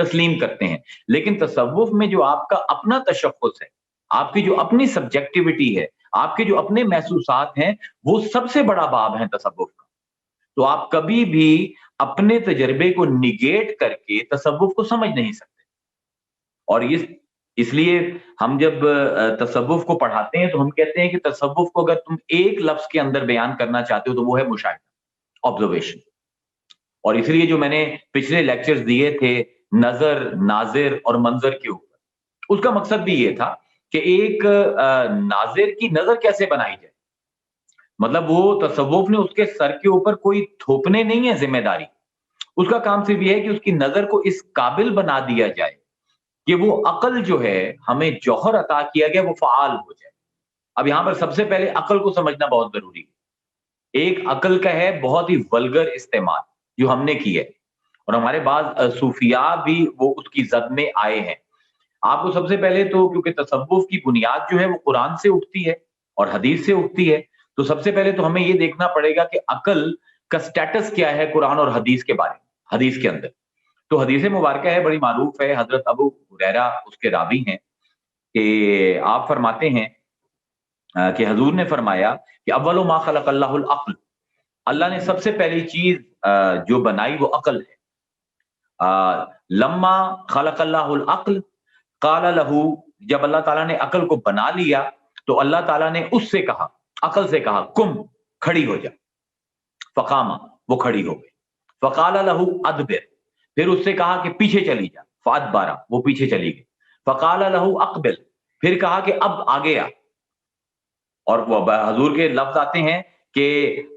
تسلیم کرتے ہیں. لیکن تصوف میں جو آپ کا اپنا تشخص ہے، آپ کی جو اپنی سبجیکٹیوٹی ہے، آپ کے جو اپنے محسوسات ہیں، وہ سب سے بڑا باب ہے تصوف کا. تو آپ کبھی بھی اپنے تجربے کو نگیٹ کر کے تصوف کو سمجھ نہیں سکتے. اور اس لیے ہم جب تصوف کو پڑھاتے ہیں تو ہم کہتے ہیں کہ تصوف کو اگر تم ایک لفظ کے اندر بیان کرنا چاہتے ہو تو وہ ہے مشاہدہ، آبزرویشن. اور اس لیے جو میں نے پچھلے لیکچرز دیے تھے نظر، ناظر اور منظر کے اوپر، اس کا مقصد بھی یہ تھا کہ ایک ناظر کی نظر کیسے بنائی جائے. مطلب وہ تصوف نے اس کے سر کے اوپر کوئی تھوپنے نہیں ہے ذمہ داری. اس کا کام صرف یہ ہے کہ اس کی نظر کو اس قابل بنا دیا جائے کہ وہ عقل جو ہے ہمیں جوہر عطا کیا گیا وہ فعال ہو جائے. اب یہاں پر سب سے پہلے عقل کو سمجھنا بہت ضروری ہے. ایک عقل کا ہے بہت ہی ولگر استعمال جو ہم نے کی ہے، اور ہمارے بعض صوفیاء بھی وہ اس کی زد میں آئے ہیں. آپ کو سب سے پہلے تو کیونکہ تصوف کی بنیاد جو ہے وہ قرآن سے اٹھتی ہے اور حدیث سے اٹھتی ہے، تو سب سے پہلے تو ہمیں یہ دیکھنا پڑے گا کہ عقل کا سٹیٹس کیا ہے قرآن اور حدیث کے بارے میں، حدیث کے اندر. تو حدیث مبارکہ ہے، بڑی معروف ہے، حضرت ابو ہریرہ اس کے راوی ہیں کہ آپ فرماتے ہیں کہ حضور نے فرمایا کہ اول ما خلق اللہ العقل، اللہ نے سب سے پہلی چیز جو بنائی وہ عقل ہے. لما خلق اللہ العقل قال له، جب اللہ تعالیٰ نے عقل کو بنا لیا تو اللہ تعالیٰ نے اس سے کہا، عقل سے کہا کم، کھڑی ہو جا. فقام، وہ کھڑی ہو گئی. فقال له ادبر، پھر اس سے کہا کہ پیچھے چلی جا. فادبارا، وہ پیچھے چلی گئی. فقال له اقبل، پھر کہا کہ اب آگے آ. اور وہ حضور کے لفظ آتے ہیں کہ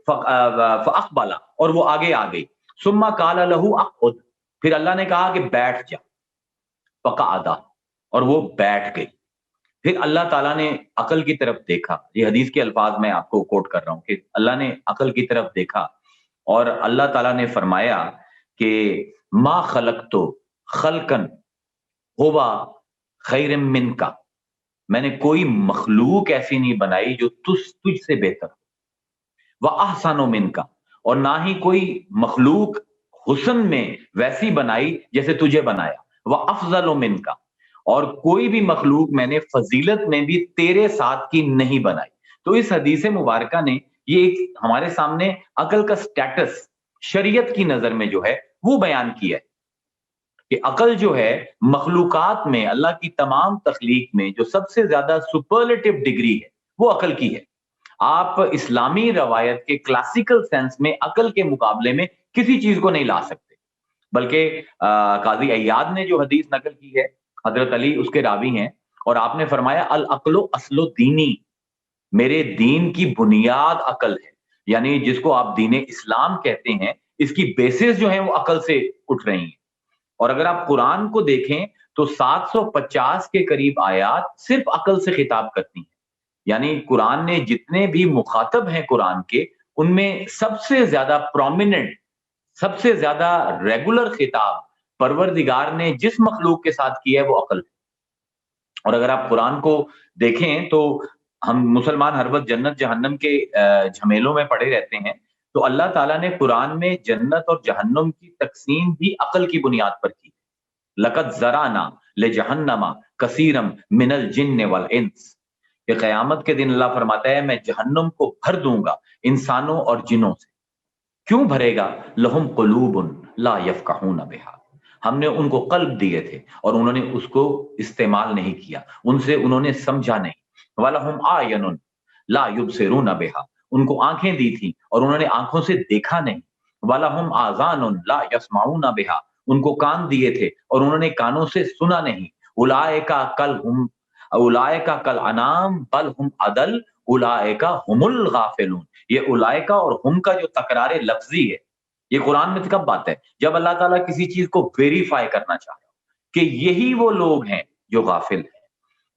فاقبلا، اور وہ آگے آ گئی. ثم قال له اقعد، پھر اللہ نے کہا کہ بیٹھ جا. فقعدا، اور وہ بیٹھ گئی. پھر اللہ تعالیٰ نے عقل کی طرف دیکھا، یہ حدیث کے الفاظ میں آپ کو کوٹ کر رہا ہوں کہ اللہ نے عقل کی طرف دیکھا اور اللہ تعالیٰ نے فرمایا کہ ما خلقت خلقا ہوا خیر من کا، میں نے کوئی مخلوق ایسی نہیں بنائی جو تجھ سے بہتر ہو. وَأَحْسَنُ مِنْكَ، اور نہ ہی کوئی مخلوق حسن میں ویسی بنائی جیسے تجھے بنایا. وَأَفْضَلُ مِنْكَ، اور کوئی بھی مخلوق میں نے فضیلت میں بھی تیرے ساتھ کی نہیں بنائی. تو اس حدیث مبارکہ نے یہ ایک ہمارے سامنے عقل کا سٹیٹس شریعت کی نظر میں جو ہے وہ بیان کیا ہے کہ عقل جو ہے مخلوقات میں، اللہ کی تمام تخلیق میں جو سب سے زیادہ سپرلیٹو ڈگری ہے وہ عقل کی ہے. آپ اسلامی روایت کے کلاسیکل سینس میں عقل کے مقابلے میں کسی چیز کو نہیں لا سکتے. بلکہ قاضی عیاض نے جو حدیث نقل کی ہے، حضرت علی اس کے راوی ہیں، اور آپ نے فرمایا العقل اصل دینی، میرے دین کی بنیاد عقل ہے. یعنی جس کو آپ دین اسلام کہتے ہیں اس کی بیسس جو ہیں وہ عقل سے اٹھ رہی ہیں. اور اگر آپ قرآن کو دیکھیں تو 750 کے قریب آیات صرف عقل سے خطاب کرتی ہیں. یعنی قرآن نے جتنے بھی مخاطب ہیں قرآن کے، ان میں سب سے زیادہ پرومیننٹ، سب سے زیادہ ریگولر خطاب پروردگار نے جس مخلوق کے ساتھ کیا ہے وہ عقل ہے. اور اگر آپ قرآن کو دیکھیں تو ہم مسلمان ہر وقت جنت جہنم کے جھمیلوں میں پڑے رہتے ہیں، تو اللہ تعالیٰ نے قرآن میں جنت اور جہنم کی تقسیم بھی عقل کی بنیاد پر کی. لقد ذرانا لجہنم کثیرا من الجن والانس، کہ قیامت کے دن اللہ فرماتا ہے میں جہنم کو بھر دوں گا انسانوں اور جنوں سے. کیوں بھرے گا؟ لہم قلوب لا یفقہون بہا، ہم نے ان کو قلب دیے تھے اور انہوں نے اس کو استعمال نہیں کیا، ان سے انہوں نے سمجھا نہیں. وَلَهُمْ أَعْيُنٌ لَا يُبْصِرُونَ بِهَا، ان کو آنکھیں دی تھی اور انہوں نے آنکھوں سے دیکھا نہیں. وَلَهُمْ آذَانٌ لَا يَسْمَعُونَ بِهَا، ان کو کان دیے تھے اور انہوں نے کانوں سے سنا نہیں. اولئک کالانعام بل هم اضل اولئک هم الغافلون. یہ اولئک اور ہم کا جو تکرار لفظی ہے یہ قرآن میں کب بات ہے؟ جب اللہ تعالیٰ کسی چیز کو ویریفائی کرنا چاہ رہا ہو کہ یہی وہ لوگ ہیں جو غافل ہیں،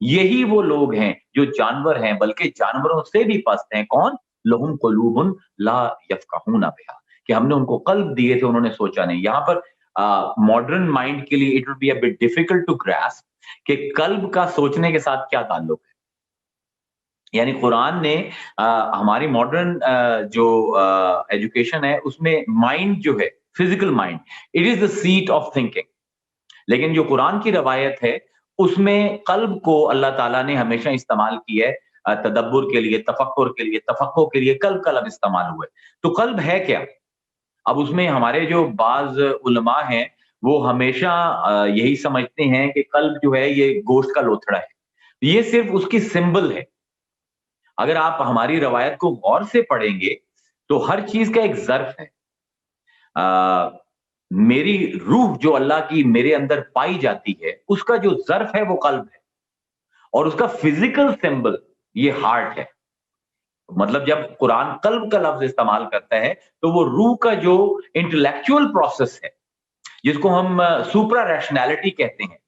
یہی وہ لوگ ہیں جو جانور ہیں بلکہ جانوروں سے بھی پست ہیں. کون؟ لہم قلوب لا یفقہون بہا، کہ ہم نے ان کو قلب دیے تھے انہوں نے سوچا نہیں. یہاں پر ماڈرن مائنڈ کے لیے it will be a bit difficult to grasp کہ قلب کا سوچنے کے ساتھ کیا تعلق ہے. یعنی قرآن نے ہماری ماڈرن جو ایجوکیشن ہے اس میں مائنڈ جو ہے physical mind, it is the set of thinking. لیکن جو قرآن کی روایت ہے اس میں قلب کو اللہ تعالیٰ نے ہمیشہ استعمال کی ہے تدبر کے لیے، تفکر کے لیے، تفقہ کے لیے قلب کا لفظ استعمال ہوا ہے۔ تو قلب ہے کیا؟ اب اس میں ہمارے جو بعض علماء ہیں وہ ہمیشہ یہی سمجھتے ہیں کہ قلب جو ہے یہ گوشت کا لوتھڑا ہے، یہ صرف اس کی سمبل ہے۔ اگر آپ ہماری روایت کو غور سے پڑھیں گے تو ہر چیز کا ایک ظرف ہے۔ آ، میری روح جو اللہ کی میرے اندر پائی جاتی ہے اس کا جو ظرف ہے وہ قلب ہے، اور اس کا فزیکل سمبل یہ ہارٹ ہے۔ مطلب جب قرآن قلب کا لفظ استعمال کرتا ہے تو وہ روح کا جو انٹلیکچوئل پروسیس ہے، جس کو ہم سپرا ریشنالٹی کہتے ہیں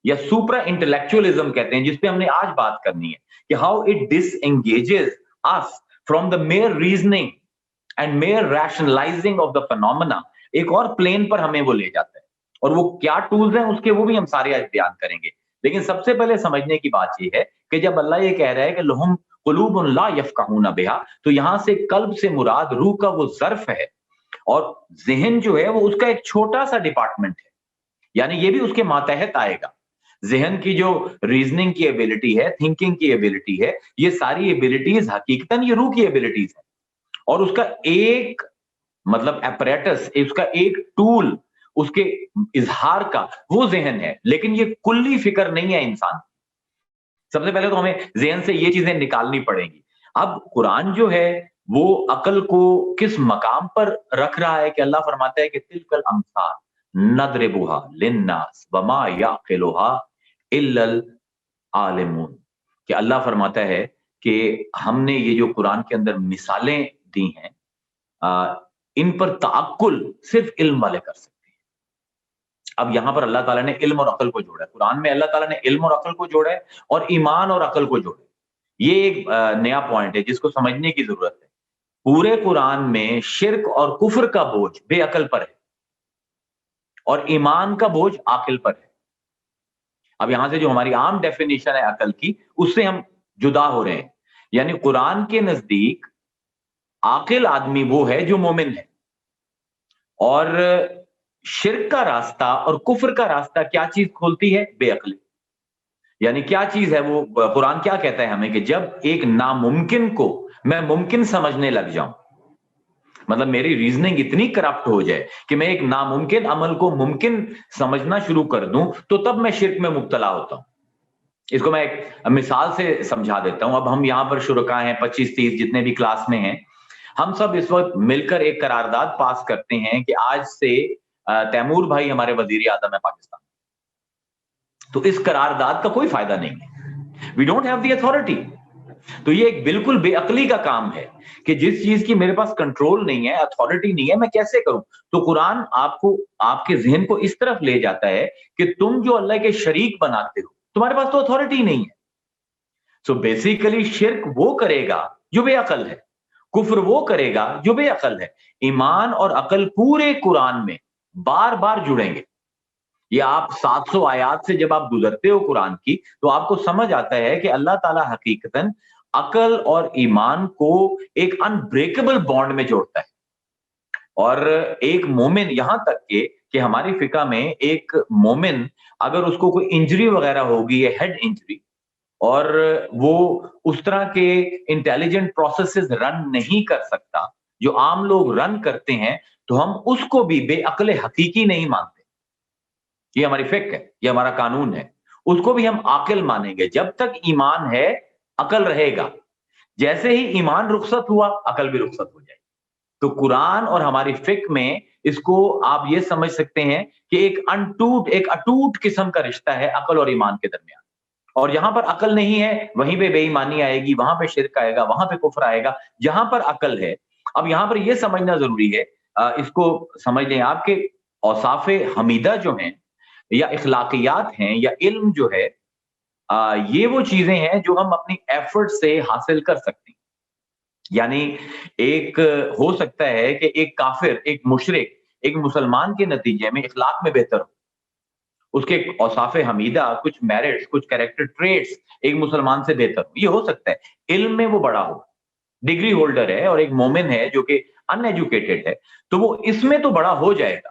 یا سپرا انٹلیکچوئلزم کہتے ہیں، جس پہ ہم نے آج بات کرنی ہے کہ how it disengages us from the mere reasoning and mere rationalising of the phenomena, ایک اور پلین پر ہمیں وہ لے جاتا ہے۔ اور وہ کیا ٹولز ہیں اس کے وہ بھی ہم سارے آج بیان کریں گے۔ لیکن سب سے پہلے سمجھنے کی بات یہ ہے کہ جب اللہ یہ کہہ رہا ہے کہ لہم قلوب لا یفقہون بہا، تو یہاں سے قلب سے مراد روح کا وہ ظرف ہے، اور ذہن جو ہے وہ اس کا ایک چھوٹا سا ڈپارٹمنٹ ہے، یعنی یہ بھی اس کے ماتحت آئے گا۔ ذہن کی جو ریزننگ کی ایبلٹی ہے، تھنکنگ کی ایبلٹی ہے، یہ ساری ایبلٹیز حقیقتاً یہ روح کی ایبلٹیز ہیں، اور اس کا ایک مطلب ایپریٹس، اس کا ایک ٹول اس کے اظہار کا وہ ذہن ہے، لیکن یہ کلی فکر نہیں ہے انسان۔ سب سے پہلے تو ہمیں ذہن سے یہ چیزیں نکالنی پڑیں گی۔ اب قرآن جو ہے وہ عقل کو کس مقام پر رکھ رہا ہے کہ اللہ فرماتا ہے کہ تلک الامثال نضربها للناس وما يعقلها الا العالمون، کہ اللہ فرماتا ہے کہ ہم نے یہ جو قرآن کے اندر مثالیں دی ہیں ان پر تعقل صرف علم والے کر سکتے ہیں۔ اب یہاں پر اللہ تعالیٰ نے علم اور عقل کو جوڑا ہے، قرآن میں اللہ تعالیٰ نے علم اور عقل کو جوڑا ہے اور ایمان اور عقل کو جوڑا ہے۔ یہ ایک نیا پوائنٹ ہے جس کو سمجھنے کی ضرورت ہے۔ پورے قرآن میں شرک اور کفر کا بوجھ بے عقل پر ہے اور ایمان کا بوجھ عاقل پر ہے۔ اب یہاں سے جو ہماری عام ڈیفینیشن ہے عقل کی، اس سے ہم جدا ہو رہے ہیں۔ یعنی قرآن کے نزدیک عاقل آدمی وہ ہے جو مومن ہے، اور شرک کا راستہ اور کفر کا راستہ کیا چیز کھولتی ہے؟ بے عقلی۔ یعنی کیا چیز ہے وہ؟ قرآن کیا کہتا ہے ہمیں کہ جب ایک ناممکن کو میں ممکن سمجھنے لگ جاؤں، مطلب میری ریزننگ اتنی کرپٹ ہو جائے کہ میں ایک ناممکن عمل کو ممکن سمجھنا شروع کر دوں، تو تب میں شرک میں مبتلا ہوتا ہوں۔ اس کو میں ایک مثال سے سمجھا دیتا ہوں۔ اب ہم یہاں پر شرکاء ہیں 25-30 جتنے بھی کلاس میں ہیں، ہم سب اس وقت مل کر ایک قرارداد پاس کرتے ہیں کہ آج سے تیمور بھائی ہمارے وزیر اعظم ہے پاکستان۔ تو اس قرارداد کا کوئی فائدہ نہیں ہے، we don't have the authority. تو یہ ایک بالکل بے عقلی کا کام ہے کہ جس چیز کی میرے پاس کنٹرول نہیں ہے، اتھارٹی نہیں ہے، میں کیسے کروں؟ تو قرآن آپ کے ذہن کو اس طرف لے جاتا ہے کہ تم جو اللہ کے شریک بناتے ہو، تمہارے پاس تو اتھارٹی نہیں ہے۔ سو بیسیکلی شرک وہ کرے گا جو بے عقل ہے، کفر وہ کرے گا جو بے عقل ہے۔ ایمان اور عقل پورے قرآن میں بار بار جڑیں گے۔ یہ آپ 700 آیات سے جب آپ گزرتے ہو قرآن کی، تو آپ کو سمجھ آتا ہے کہ اللہ تعالیٰ حقیقتاً عقل اور ایمان کو ایک انبریکیبل بانڈ میں جوڑتا ہے۔ اور ایک مومن، یہاں تک کہ ہماری فقہ میں ایک مومن اگر اس کو کوئی انجری وغیرہ ہوگی، یہ ہیڈ انجری، اور وہ اس طرح کے انٹیلیجنٹ پروسیسز رن نہیں کر سکتا جو عام لوگ رن کرتے ہیں، تو ہم اس کو بھی بے عقل حقیقی نہیں مانتے۔ یہ ہماری فقہ ہے، یہ ہمارا قانون ہے۔ اس کو بھی ہم عاقل مانیں گے۔ جب تک ایمان ہے عقل رہے گا، جیسے ہی ایمان رخصت ہوا عقل بھی رخصت ہو جائے۔ تو قرآن اور ہماری فقہ میں اس کو آپ یہ سمجھ سکتے ہیں کہ ایک اٹوٹ قسم کا رشتہ ہے عقل اور ایمان کے درمیان۔ اور جہاں پر عقل نہیں ہے وہیں پہ بے ایمانی آئے گی، وہاں پہ شرک آئے گا، وہاں پہ کفر آئے گا۔ جہاں پر عقل ہے، اب یہاں پر یہ سمجھنا ضروری ہے، اس کو سمجھ لیں آپ کے اوصاف حمیدہ جو ہیں یا اخلاقیات ہیں یا علم جو ہے، یہ وہ چیزیں ہیں جو ہم اپنی ایفرٹ سے حاصل کر سکتے ہیں۔ یعنی ایک ہو سکتا ہے کہ ایک کافر، ایک مشرک، ایک مسلمان کے نتیجے میں اخلاق میں بہتر ہو، اس کے اوصاف حمیدہ، کچھ میرٹس، کچھ کریکٹر ٹریٹس ایک مسلمان سے بہتر ہو، یہ ہو سکتا ہے۔ علم میں وہ بڑا ہو، ڈگری ہولڈر ہے اور ایک مومن ہے جو کہ ان ایجوکیٹڈ ہے، تو وہ اس میں تو بڑا ہو جائے گا،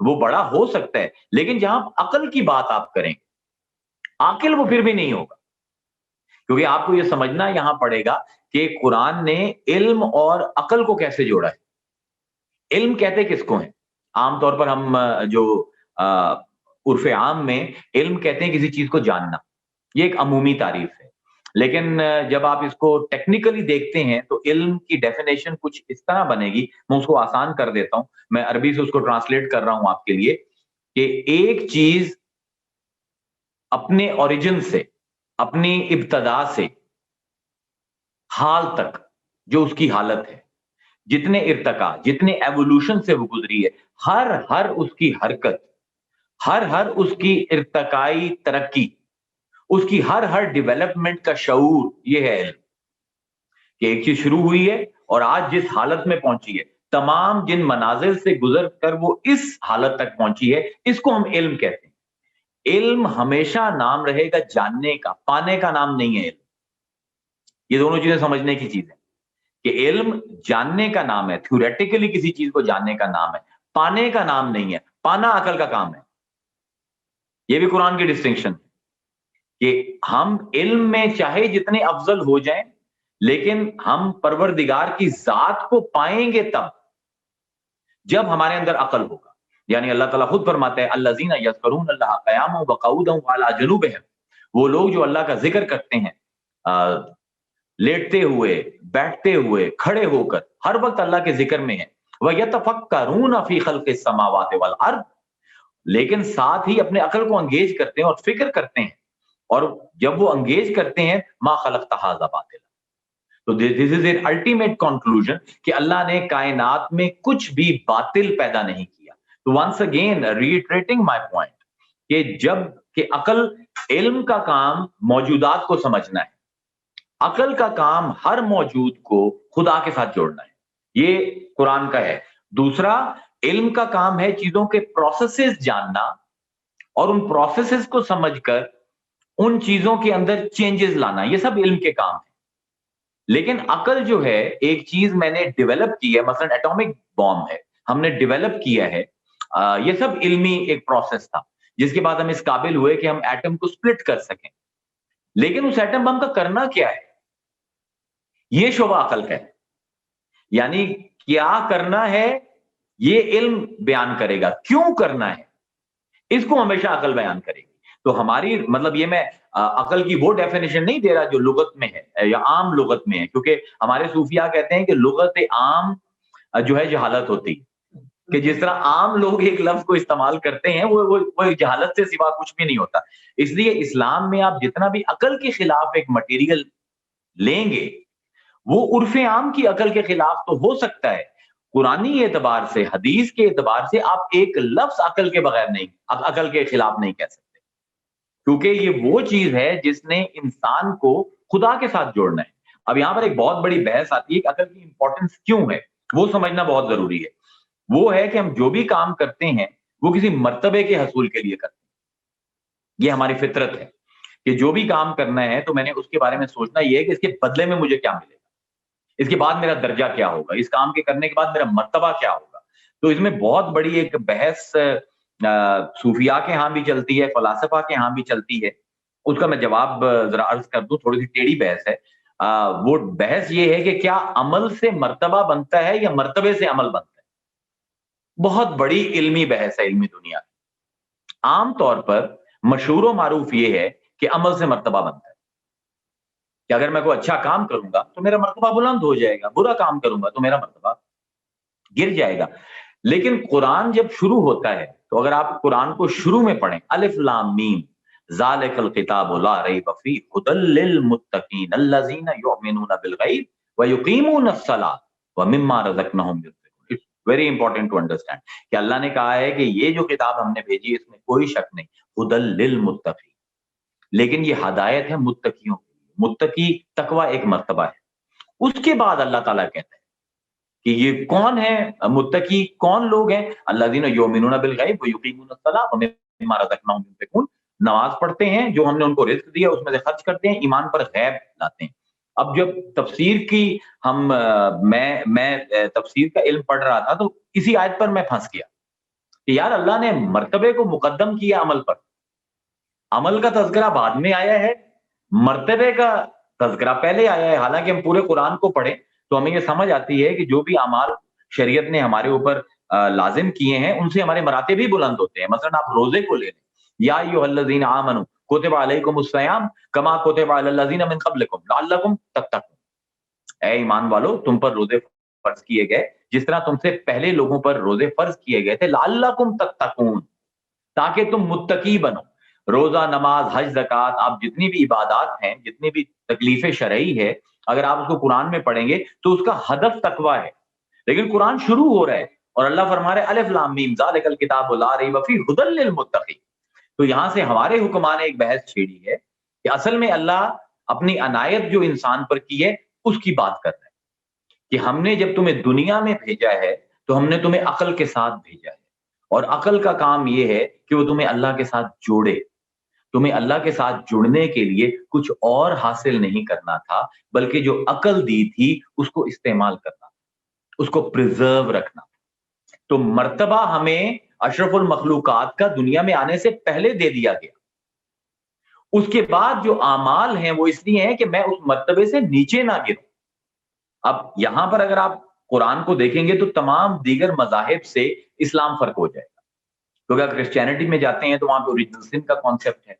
وہ بڑا ہو سکتا ہے, لیکن جہاں عقل کی بات آپ کریں, عاقل وہ پھر بھی نہیں ہوگا, کیونکہ آپ کو یہ سمجھنا یہاں پڑے گا کہ قرآن نے علم اور عقل کو کیسے جوڑا ہے. علم کہتے کس کو ہیں؟ عام طور پر ہم جو عرف عام میں علم کہتے ہیں کسی چیز کو جاننا, یہ ایک عمومی تعریف ہے. لیکن جب آپ اس کو ٹیکنیکلی دیکھتے ہیں تو علم کی ڈیفینیشن کچھ اس طرح بنے گی, میں اس کو آسان کر دیتا ہوں, میں عربی سے اس کو ٹرانسلیٹ کر رہا ہوں آپ کے لیے, کہ ایک چیز اپنے اوریجن سے, اپنی ابتدا سے حال تک جو اس کی حالت ہے, جتنے ارتقا, جتنے ایوولوشن سے وہ گزری ہے, ہر اس کی حرکت, ہر اس کی ارتقائی ترقی, اس کی ہر ڈیولپمنٹ کا شعور, یہ ہے علم. کہ ایک چیز شروع ہوئی ہے اور آج جس حالت میں پہنچی ہے, تمام جن منازل سے گزر کر وہ اس حالت تک پہنچی ہے, اس کو ہم علم کہتے ہیں. علم ہمیشہ نام رہے گا جاننے کا, پانے کا نام نہیں ہے علم. یہ دونوں چیزیں سمجھنے کی چیز ہے کہ علم جاننے کا نام ہے, تھیوریٹیکلی کسی چیز کو جاننے کا نام ہے, پانے کا نام نہیں ہے. پانا عقل کا کام ہے. یہ بھی قرآن کی ڈسٹنکشن ہے کہ ہم علم میں چاہے جتنے افضل ہو جائیں, لیکن ہم پروردگار کی ذات کو پائیں گے تب جب ہمارے اندر عقل ہوگا. یعنی اللہ تعالیٰ خود فرماتے ہیں الذین یذکرون اللہ قیاما وقعودا وعلی جنوبہم, وہ لوگ جو اللہ کا ذکر کرتے ہیں لیٹتے ہوئے, بیٹھتے ہوئے, کھڑے ہو کر, ہر وقت اللہ کے ذکر میں ہیں. وَيَتَفَكَّرُونَ فِي خَلْقِ السَّمَاوَاتِ وَالْأَرْضِ, لیکن ساتھ ہی اپنے عقل کو انگیج کرتے ہیں اور فکر کرتے ہیں, اور جب وہ انگیج کرتے ہیں ما خلقت ھذا باطلا. تو دس از اے الٹیمیٹ کنکلوژن کہ اللہ نے کائنات میں کچھ بھی باطل پیدا نہیں کیا. تو ونس اگین ریٹریٹنگ مائی پوائنٹ کہ جب کہ عقل, علم کا کام موجودات کو سمجھنا ہے, عقل کا کام ہر موجود کو خدا کے ساتھ جوڑنا ہے. یہ قرآن کا ہے. دوسرا, علم کا کام ہے چیزوں کے پروسیسز جاننا اور ان پروسیسز کو سمجھ کر ان چیزوں کے اندر چینجز لانا, یہ سب علم کے کام ہے. لیکن عقل جو ہے, ایک چیز میں نے ڈیولپ کی ہے, مثلا ایٹامک بام ہے, ہم نے ڈیولپ کیا ہے, یہ سب علمی ایک پروسیس تھا جس کے بعد ہم اس قابل ہوئے کہ ہم ایٹم کو سپلٹ کر سکیں. لیکن اس ایٹم بم کا کرنا کیا ہے, یہ شعبہ عقل کا ہے. یعنی کیا کرنا ہے یہ علم بیان کرے گا, کیوں کرنا ہے اس کو ہمیشہ عقل بیان کرے گی. تو ہماری مطلب یہ میں عقل کی وہ ڈیفینیشن نہیں دے رہا جو لغت میں ہے یا عام لغت میں ہے, کیونکہ ہمارے صوفیاء کہتے ہیں کہ لغت عام جو ہے جہالت ہوتی ہے, کہ جس طرح عام لوگ ایک لفظ کو استعمال کرتے ہیں وہ جہالت سے سوا کچھ بھی نہیں ہوتا. اس لیے اسلام میں آپ جتنا بھی عقل کے خلاف ایک مٹیریل لیں گے وہ عرف عام کی عقل کے خلاف تو ہو سکتا ہے, قرآنی اعتبار سے, حدیث کے اعتبار سے آپ ایک لفظ عقل کے بغیر نہیں, عقل کے خلاف نہیں کہہ سکتے, کیونکہ یہ وہ چیز ہے جس نے انسان کو خدا کے ساتھ جوڑنا ہے. اب یہاں پر ایک بہت بڑی بحث آتی ہے کہ عقل کی امپورٹنس کیوں ہے, وہ سمجھنا بہت ضروری ہے. وہ ہے کہ ہم جو بھی کام کرتے ہیں وہ کسی مرتبے کے حصول کے لیے کرتے ہیں. یہ ہماری فطرت ہے کہ جو بھی کام کرنا ہے تو میں نے اس کے بارے میں سوچنا یہ ہے کہ اس کے بدلے میں مجھے کیا ملے گا, اس کے بعد میرا درجہ کیا ہوگا, اس کام کے کرنے کے بعد میرا مرتبہ کیا ہوگا. تو اس میں بہت بڑی ایک بحث صوفیاء کے ہاں بھی چلتی ہے, فلاسفہ کے ہاں بھی چلتی ہے. اس کا میں جواب ذرا عرض کر دوں, تھوڑی سی ٹیڑھی بحث ہے. وہ بحث یہ ہے کہ کیا عمل سے مرتبہ بنتا ہے یا مرتبے سے عمل بنتا ہے. بہت بڑی علمی بحث ہے علمی دنیا کی. عام طور پر مشہور و معروف یہ ہے کہ عمل سے مرتبہ بنتا ہے, کہ اگر میں کوئی اچھا کام کروں گا تو میرا مرتبہ بلند ہو جائے گا, برا کام کروں گا تو میرا مرتبہ گر جائے گا. لیکن قرآن جب شروع ہوتا ہے تو اگر آپ قرآن کو شروع میں پڑھیں, الف لام میم ذالک الکتاب لا ریب فیہ ھدی للمتقین الذین یؤمنون بالغیب ویقیمون الصلاۃ ومما رزقناہم ينفقون. It's very important to understand کہ اللہ نے کہا ہے کہ یہ جو کتاب ہم نے بھیجی اس میں کوئی شک نہیں, ھدی للمتقین, لیکن یہ ہدایت ہے متقیوں. متقی تقوی ایک مرتبہ ہے. اس کے بعد اللہ تعالیٰ کہتا ہے کہ یہ کون ہے متقی, کون لوگ ہیں, الذین یؤمنون بالغیب ویقیمون الصلاۃ ومما رزقناہم ينفقون, نماز پڑھتے ہیں, جو ہم نے ان کو رزق دیا اس میں سے خرچ کرتے ہیں, ایمان پر غیب لاتے ہیں. اب جب تفسیر کی میں تفسیر کا علم پڑھ رہا تھا تو اسی آیت پر میں پھنس گیا کہ یار اللہ نے مرتبے کو مقدم کیا عمل پر، عمل کا تذکرہ بعد میں آیا ہے، مرتبے کا تذکرہ پہلے آیا ہے. حالانکہ ہم پورے قرآن کو پڑھیں تو ہمیں یہ سمجھ آتی ہے کہ جو بھی اعمال شریعت نے ہمارے اوپر لازم کیے ہیں ان سے ہمارے مراتب بھی بلند ہوتے ہیں. مثلا آپ روزے کو لے لیں، یا ایھا الذین آمنوا کتب علیکم الصیام کما کتب علی الذین من قبلکم لعلکم تتقون. اے ایمان والو، تم پر روزے فرض کیے گئے جس طرح تم سے پہلے لوگوں پر روزے فرض کیے گئے تھے، لعلکم تتقون، تاکہ تم متقی بنو. روزہ، نماز، حج، زکوٰۃ، آپ جتنی بھی عبادات ہیں، جتنی بھی تکلیف شرعی ہے، اگر آپ اس کو قرآن میں پڑھیں گے تو اس کا ہدف تقویٰ ہے. لیکن قرآن شروع ہو رہا ہے اور اللہ فرما رہے الف لام میم ذالک الکتاب لا ریب فیہ ھدی للمتقین. تو یہاں سے ہمارے حکماں نے ایک بحث چھیڑی ہے کہ اصل میں اللہ اپنی عنایت جو انسان پر کی ہے اس کی بات کر رہا ہے کہ ہم نے جب تمہیں دنیا میں بھیجا ہے تو ہم نے تمہیں عقل کے ساتھ بھیجا ہے، اور عقل کا کام یہ ہے کہ وہ تمہیں اللہ کے ساتھ جوڑے. تمہیں اللہ کے ساتھ جڑنے کے لیے کچھ اور حاصل نہیں کرنا تھا، بلکہ جو عقل دی تھی اس کو استعمال کرنا، اس کو پریزرو رکھنا. تو مرتبہ ہمیں اشرف المخلوقات کا دنیا میں آنے سے پہلے دے دیا گیا. اس کے بعد جو اعمال ہیں وہ اس لیے ہیں کہ میں اس مرتبے سے نیچے نہ گروں. اب یہاں پر اگر آپ قرآن کو دیکھیں گے تو تمام دیگر مذاہب سے اسلام فرق ہو جائے گا. کیونکہ اگر کرسچینٹی میں جاتے ہیں تو وہاں پہ اوریجنل سن کا کانسیپٹ ہے،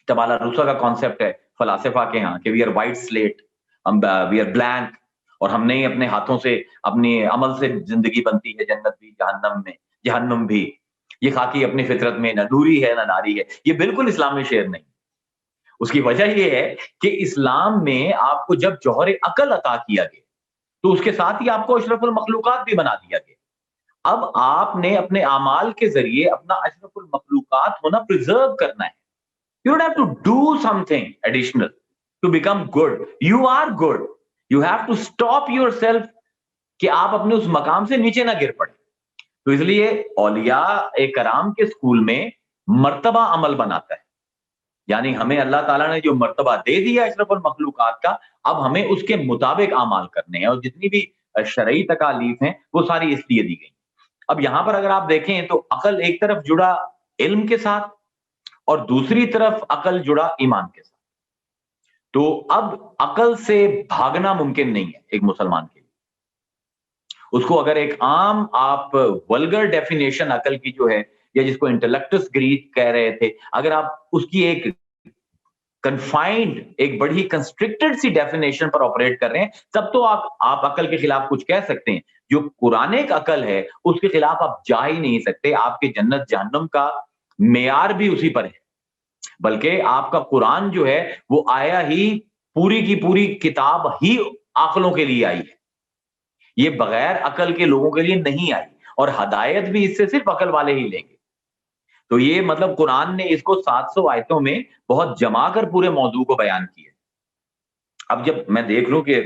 تبالا روسا کا کانسیپٹ ہے فلاسفہ کے ہاں کہ we are white slate, we are blank, اور ہم نے اپنے ہاتھوں سے اپنے عمل سے زندگی بنتی ہے، جنت بھی جہنم بھی، یہ خاکی اپنی فطرت میں نہ نوری ہے نہ ناری ہے. یہ بالکل اسلام میں شعر نہیں. اس کی وجہ یہ ہے کہ اسلام میں آپ کو جب جوہر عقل عطا کیا گیا تو اس کے ساتھ ہی آپ کو اشرف المخلوقات بھی بنا دیا گیا. اب آپ نے اپنے اعمال کے ذریعے اپنا اشرف المخلوقات ہونا پریزرو کرنا ہے. You don't have to do something additional to become good. You are good. You have to stop yourself کہ آپ اپنے اس مقام سے نیچے نہ گر پڑے. تو اس لیے اولیاء کرام کے سکول میں مرتبہ عمل بناتا ہے، یعنی ہمیں اللہ تعالیٰ نے جو مرتبہ دے دیا اشرف المخلوقات کا، اب ہمیں اس کے مطابق اعمال کرنے ہیں، اور جتنی بھی شرعی تکالیف ہیں وہ ساری اس لیے دی گئی. اب یہاں پر اگر آپ دیکھیں تو عقل ایک طرف جڑا علم کے ساتھ اور دوسری طرف عقل جڑا ایمان کے ساتھ. تو اب عقل سے بھاگنا ممکن نہیں ہے ایک مسلمان کے لیے. اس کو اگر ایک عام آپ ولگر ڈیفینیشن عقل کی جو ہے، یا جس کو انٹلیکٹس گریک کہہ رہے تھے، اگر آپ اس کی ایک کنفائنڈ، ایک بڑی کنسٹرکٹڈ سی ڈیفینیشن پر آپریٹ کر رہے ہیں، تب تو آپ عقل کے خلاف کچھ کہہ سکتے ہیں. جو قرآن عقل ہے اس کے خلاف آپ جا ہی نہیں سکتے. آپ کے جنت جہنم کا معیار بھی اسی پر ہے، بلکہ آپ کا قرآن جو ہے وہ آیا ہی پوری کی پوری کتاب ہی عقلوں کے لیے آئی ہے. یہ بغیر عقل کے لوگوں کے لیے نہیں آئی، اور ہدایت بھی اس سے صرف عقل والے ہی لیں گے. تو یہ مطلب قرآن نے اس کو 700 آیتوں میں بہت جما کر پورے موضوع کو بیان کیا. اب جب میں دیکھ لوں کہ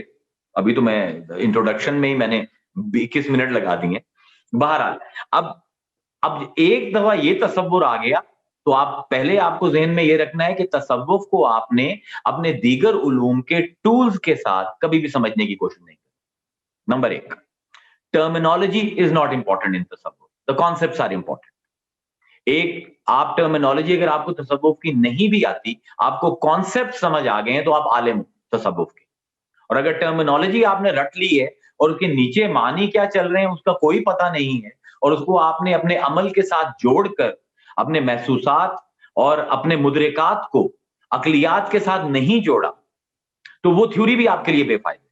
ابھی تو میں انٹروڈکشن میں ہی میں نے 21 منٹ لگا دیے. بہرحال اب ایک دفعہ یہ تصور آ گیا تو پہلے آپ کو ذہن میں یہ رکھنا ہے کہ تصوف کو آپ نے اپنے دیگر علوم کے ٹولز کے ساتھ کبھی بھی سمجھنے کی کوشش نہیں کی. Number 1، terminology is not important in تصوف، the concepts are important. ایک آپ ٹرمینالوجی اگر آپ کو تصوف کی نہیں بھی آتی، آپ کو کانسیپٹ سمجھ آ گئے ہیں تو آپ عالم تصوف کے. اور اگر ٹرمینالوجی آپ نے رٹ لی ہے اور اس کے نیچے معنی کیا چل رہے ہیں اس کا کوئی پتہ نہیں ہے، اور اس کو آپ نے اپنے عمل کے ساتھ جوڑ کر اپنے محسوسات اور اپنے مدرکات کو عقلیات کے ساتھ نہیں جوڑا، تو وہ تھیوری بھی آپ کے لیے بے فائدہ.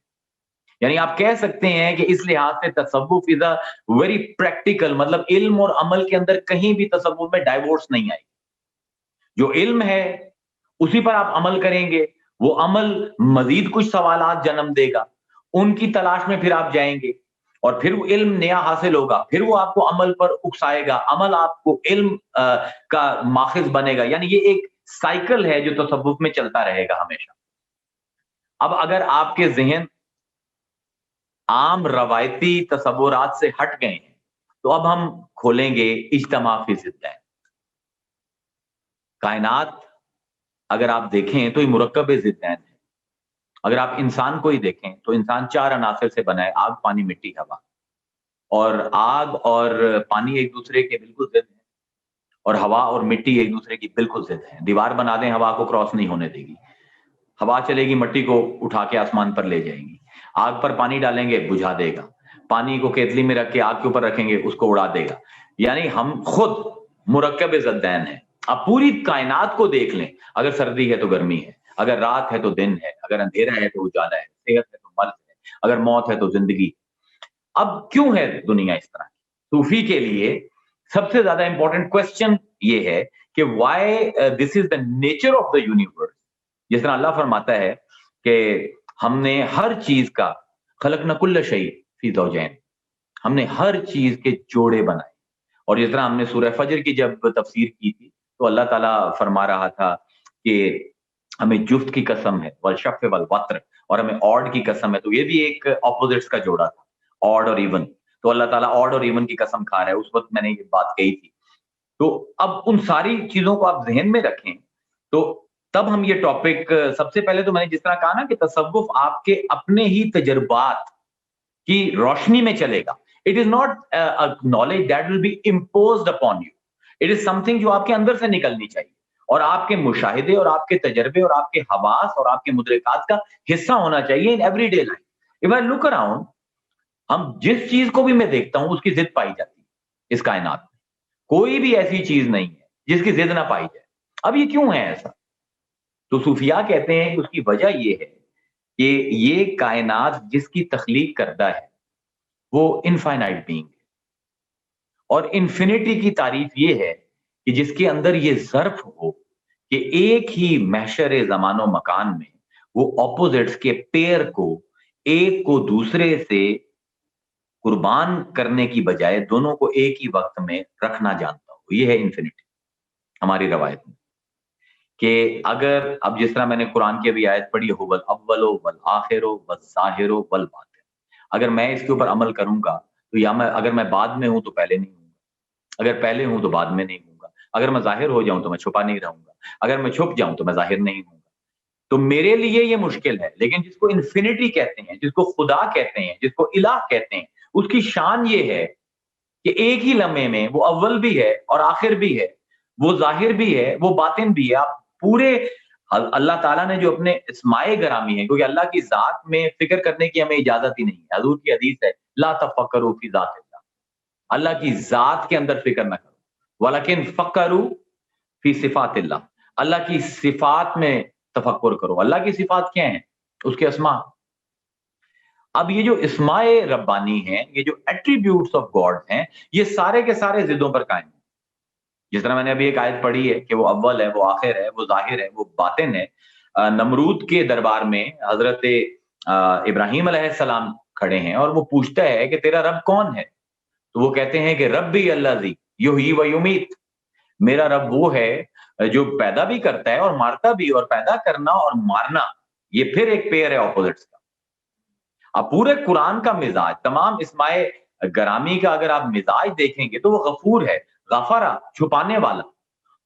یعنی آپ کہہ سکتے ہیں کہ اس لحاظ سے تصوف از اے ویری پریکٹیکل، مطلب علم اور عمل کے اندر کہیں بھی تصوف میں ڈائیورس نہیں آئی. جو علم ہے اسی پر آپ عمل کریں گے، وہ عمل مزید کچھ سوالات جنم دے گا، ان کی تلاش میں پھر آپ جائیں گے، اور پھر وہ علم نیا حاصل ہوگا، پھر وہ آپ کو عمل پر اکسائے گا، عمل آپ کو علم کا ماخذ بنے گا. یعنی یہ ایک سائیکل ہے جو تصوف میں چلتا رہے گا ہمیشہ. اب اگر آپ کے ذہن عام روایتی تصورات سے ہٹ گئے ہیں تو اب ہم کھولیں گے اجتماع فی ضدین. کائنات اگر آپ دیکھیں تو یہ مرکب ضدین ہے. اگر آپ انسان کو ہی دیکھیں تو انسان 4 عناصر سے بنا ہے: آگ، پانی، مٹی، ہوا. اور آگ اور پانی ایک دوسرے کے بالکل ضد ہیں، اور ہوا اور مٹی ایک دوسرے کی بالکل ضد ہیں. دیوار بنا دیں، ہوا کو کراس نہیں ہونے دے گی. ہوا چلے گی، مٹی کو اٹھا کے آسمان پر لے جائے گی. آگ پر پانی ڈالیں گے، بجھا دے گا. پانی کو کیتلی میں رکھ کے آگ کے اوپر رکھیں گے، اس کو اڑا دے گا. یعنی ہم خود مرکب ضدین ہیں. آپ پوری کائنات کو دیکھ لیں، اگر سردی ہے تو گرمی ہے، اگر رات ہے تو دن ہے، اگر اندھیرا ہے تو اجالا ہے، صحت ہے تو مرض ہے، اگر موت ہے تو زندگی. اب کیوں ہے دنیا اس طرح کی؟ صوفی کے لیے سب سے زیادہ امپورٹنٹ کوشچن یہ ہے کہ why this is the nature of the universe. جس طرح اللہ فرماتا ہے کہ ہم نے ہر چیز کا خلقنا کل شیء فی زوجین، ہم نے ہر چیز کے جوڑے بنائے. اور جس طرح ہم نے سورہ فجر کی جب تفسیر کی تھی تو اللہ تعالیٰ فرما رہا تھا کہ ہمیں جفت کی قسم ہے، والشفع والوتر، اور ہمیں آڈ کی قسم ہے. تو یہ بھی ایک اپوزٹس کا جوڑا تھا، آڈ اور ایون. تو اللہ تعالیٰ آڈ اور ایون کی قسم کھا رہا ہے. اس وقت میں نے یہ بات کہی تھی. تو اب ان ساری چیزوں کو آپ ذہن میں رکھیں تو تب ہم یہ ٹاپک، سب سے پہلے تو میں نے جس طرح کہا نا کہ تصوف آپ کے اپنے ہی تجربات کی روشنی میں چلے گا. It is not knowledge that will be imposed upon you. It is something جو آپ کے اندر سے نکلنی چاہیے اور آپ کے مشاہدے اور آپ کے تجربے اور آپ کے حواس اور آپ کے مدرکات کا حصہ ہونا چاہیے in every day life. If I look around, ہم جس چیز کو بھی میں دیکھتا ہوں اس کی ضد پائی جاتی ہے اس کائنات میں. کوئی بھی ایسی چیز نہیں ہے جس کی ضد نہ پائی جائے. اب یہ کیوں ہے ایسا؟ تو صوفیاء کہتے ہیں کہ اس کی وجہ یہ ہے کہ یہ کائنات جس کی تخلیق کرتا ہے وہ انفائنائٹ بینگ ہے. اور انفینٹی کی تعریف یہ ہے کہ جس کے اندر یہ ظرف ہو کہ ایک ہی محشر زمان و مکان میں وہ اپوزٹس کے پیر کو ایک کو دوسرے سے قربان کرنے کی بجائے دونوں کو ایک ہی وقت میں رکھنا جانتا ہو. یہ ہے انفینٹی ہماری روایت میں. کہ اگر اب جس طرح میں نے قرآن کی ابھی آیت پڑھی، هو الاول والآخر والظاہر والباطن، اگر میں اس کے اوپر عمل کروں گا تو یا میں اگر میں بعد میں ہوں تو پہلے نہیں ہوں گا، اگر پہلے ہوں تو بعد میں نہیں ہوں گا، اگر میں ظاہر ہو جاؤں تو میں چھپا نہیں رہوں گا، اگر میں چھپ جاؤں تو میں ظاہر نہیں ہوں گا. تو میرے لیے یہ مشکل ہے. لیکن جس کو انفینٹی کہتے ہیں، جس کو خدا کہتے ہیں، جس کو الہ کہتے ہیں، اس کی شان یہ ہے کہ ایک ہی لمحے میں وہ اول بھی ہے اور آخر بھی ہے، وہ ظاہر بھی ہے، وہ باطن بھی ہے. آپ پورے اللہ تعالیٰ نے جو اپنے اسماء گرامی ہیں، کیونکہ اللہ کی ذات میں فکر کرنے کی ہمیں اجازت ہی نہیں ہے. حضور کی حدیث ہے، لا تفکروا فی ذات اللہ، اللہ کی ذات کے اندر فکر نہ کرو، ولیکن فکروا فی صفات اللہ، اللہ کی صفات میں تفکر کرو. اللہ کی صفات کیا ہیں؟ اس کے اسماء. اب یہ جو اسماء ربانی ہیں، یہ جو ایٹریبیوٹس آف گاڈ ہیں، یہ سارے کے سارے ضدوں پر قائم ہیں. جس طرح میں نے ابھی ایک آیت پڑھی ہے کہ وہ اول ہے، وہ آخر ہے، وہ ظاہر ہے، وہ باطن ہے. نمرود کے دربار میں حضرت ابراہیم علیہ السلام کھڑے ہیں اور وہ پوچھتا ہے کہ تیرا رب کون ہے؟ تو وہ کہتے ہیں کہ ربی الذی یحیی و یمیت، میرا رب وہ ہے جو پیدا بھی کرتا ہے اور مارتا بھی. اور پیدا کرنا اور مارنا یہ پھر ایک پیر ہے اپوزٹس کا. اب پورے قرآن کا مزاج، تمام اسماء گرامی کا اگر آپ مزاج دیکھیں گے تو وہ غفور ہے، غفرا چھپانے والا،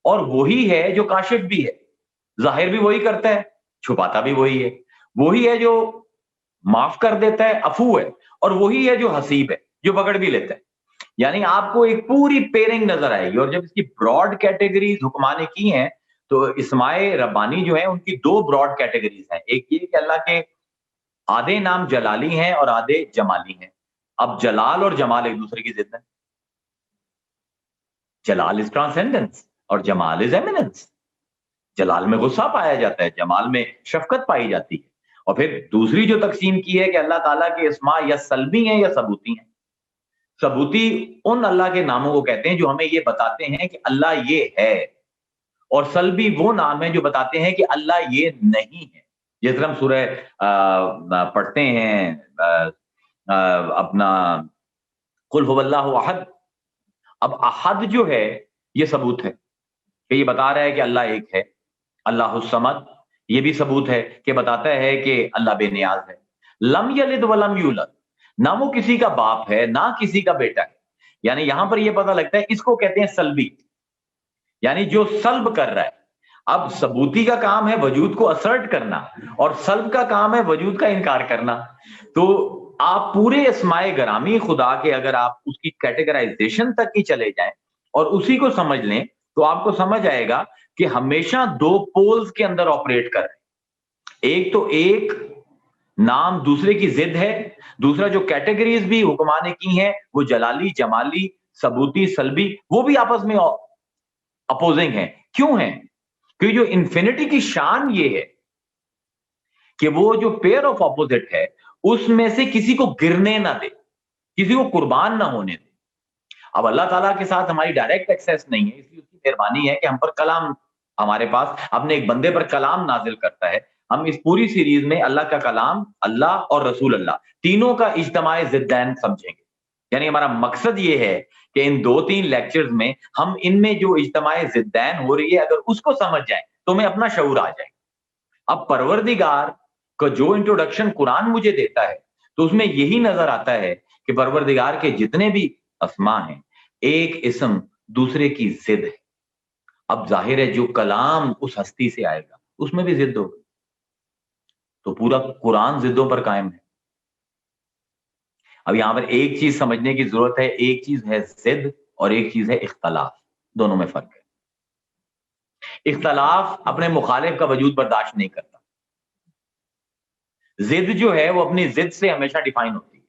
اور وہی ہے جو کاشف بھی ہے. ظاہر بھی وہی کرتا ہے، چھپاتا بھی وہی ہے. وہی ہے جو معاف کر دیتا ہے، عفو ہے، اور وہی ہے جو حسیب ہے، جو پکڑ بھی لیتا ہے. یعنی آپ کو ایک پوری پیرنگ نظر آئے گی. اور جب اس کی براڈ کیٹیگریز حکماں نے کی ہیں تو اسماء ربانی جو ہیں ان کی 2 براڈ کیٹیگریز ہیں. ایک یہ کہ اللہ کے آدھے نام جلالی ہیں اور آدھے جمالی ہیں. اب جلال اور جمال ایک دوسرے کی ضد ہیں. جلال از ٹرانسینڈنس اور جمال از ایمیننس. جلال میں غصہ پایا جاتا ہے، جمال میں شفقت پائی جاتی ہے. اور پھر دوسری جو تقسیم کی ہے کہ اللہ تعالیٰ کے اسماء یا سلبی ہیں یا ثبوتی ہیں. ثبوتی ان اللہ کے ناموں کو کہتے ہیں جو ہمیں یہ بتاتے ہیں کہ اللہ یہ ہے، اور سلبی وہ نام ہیں جو بتاتے ہیں کہ اللہ یہ نہیں ہے. جس طرح ہم سورہ پڑھتے ہیں اپنا قل هو اللہ احد. اب احد جو ہے یہ ثبوت ہے کہ یہ بتا رہا ہے کہ اللہ ایک ہے. اللہ الصمد یہ بھی ثبوت ہے کہ بتاتا ہے کہ اللہ بے نیاز ہے. لم یلد ولم یولد، نہ وہ کسی کا باپ ہے نہ کسی کا بیٹا ہے. یعنی یہاں پر یہ پتہ لگتا ہے اس کو کہتے ہیں سلبی، یعنی جو سلب کر رہا ہے. اب ثبوتی کا کام ہے وجود کو اسرٹ کرنا اور سلب کا کام ہے وجود کا انکار کرنا. تو آپ پورے اسماء گرامی خدا کے اگر آپ اس کی کیٹیگرائزیشن تک ہی چلے جائیں اور اسی کو سمجھ لیں تو آپ کو سمجھ آئے گا کہ ہمیشہ دو پولز کے اندر آپریٹ کر رہے ہیں. ایک تو ایک نام دوسرے کی ضد ہے, دوسرا جو کیٹیگریز بھی حکماں نے کی ہیں وہ جلالی, جمالی, ثبوتی, سلبی, وہ بھی آپس میں اپوزنگ ہیں. کیوں ہیں؟ کہ جو انفینٹی کی شان یہ ہے کہ وہ جو پیئر آف اپوزٹ ہے اس میں سے کسی کو گرنے نہ دے, کسی کو قربان نہ ہونے دے. اب اللہ تعالیٰ کے ساتھ ہماری ڈائریکٹ ایکسیس نہیں ہے, اس لیے اس کی مہربانی ہے کہ ہم پر کلام, ہمارے پاس اپنے ایک بندے پر کلام نازل کرتا ہے. ہم اس پوری سیریز میں اللہ کا کلام, اللہ اور رسول اللہ تینوں کا اجتماع ضدین سمجھیں گے. یعنی ہمارا مقصد یہ ہے کہ ان 2-3 لیکچرز میں ہم ان میں جو اجتماع ضدین ہو رہی ہے اگر اس کو سمجھ جائیں تو ہمیں اپنا شعور آ جائے. اب پروردگار کا جو انٹروڈکشن قرآن مجھے دیتا ہے تو اس میں یہی نظر آتا ہے کہ پروردگار کے جتنے بھی اسماء ہیں ایک اسم دوسرے کی ضد ہے. اب ظاہر ہے جو کلام اس ہستی سے آئے گا اس میں بھی ضد ہوگی, تو پورا قرآن ضدوں پر قائم ہے. اب یہاں پر ایک چیز سمجھنے کی ضرورت ہے, ایک چیز ہے ضد اور ایک چیز ہے اختلاف, دونوں میں فرق ہے. اختلاف اپنے مخالف کا وجود برداشت نہیں کرتا, ضد جو ہے وہ اپنی ضد سے ہمیشہ ڈیفائن ہوتی ہے.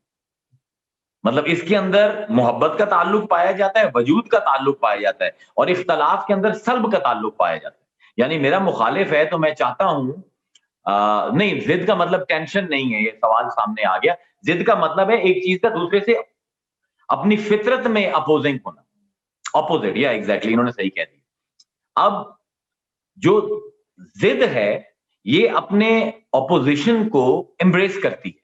مطلب اس کے اندر محبت کا تعلق پایا جاتا ہے, وجود کا تعلق پایا جاتا ہے, اور اختلاف کے اندر سلب کا تعلق پایا جاتا ہے. یعنی میرا مخالف ہے تو میں چاہتا ہوں نہیں, ضد کا مطلب ٹینشن نہیں ہے, یہ سوال سامنے آ گیا. ضد کا مطلب ہے ایک چیز کا دوسرے سے اپنی فطرت میں اپوزنگ ہونا, اپوزٹ, یا ایگزیکٹلی انہوں نے صحیح کہہ دیا. اب جو ضد ہے یہ اپنے اپوزیشن کو امبریس کرتی ہے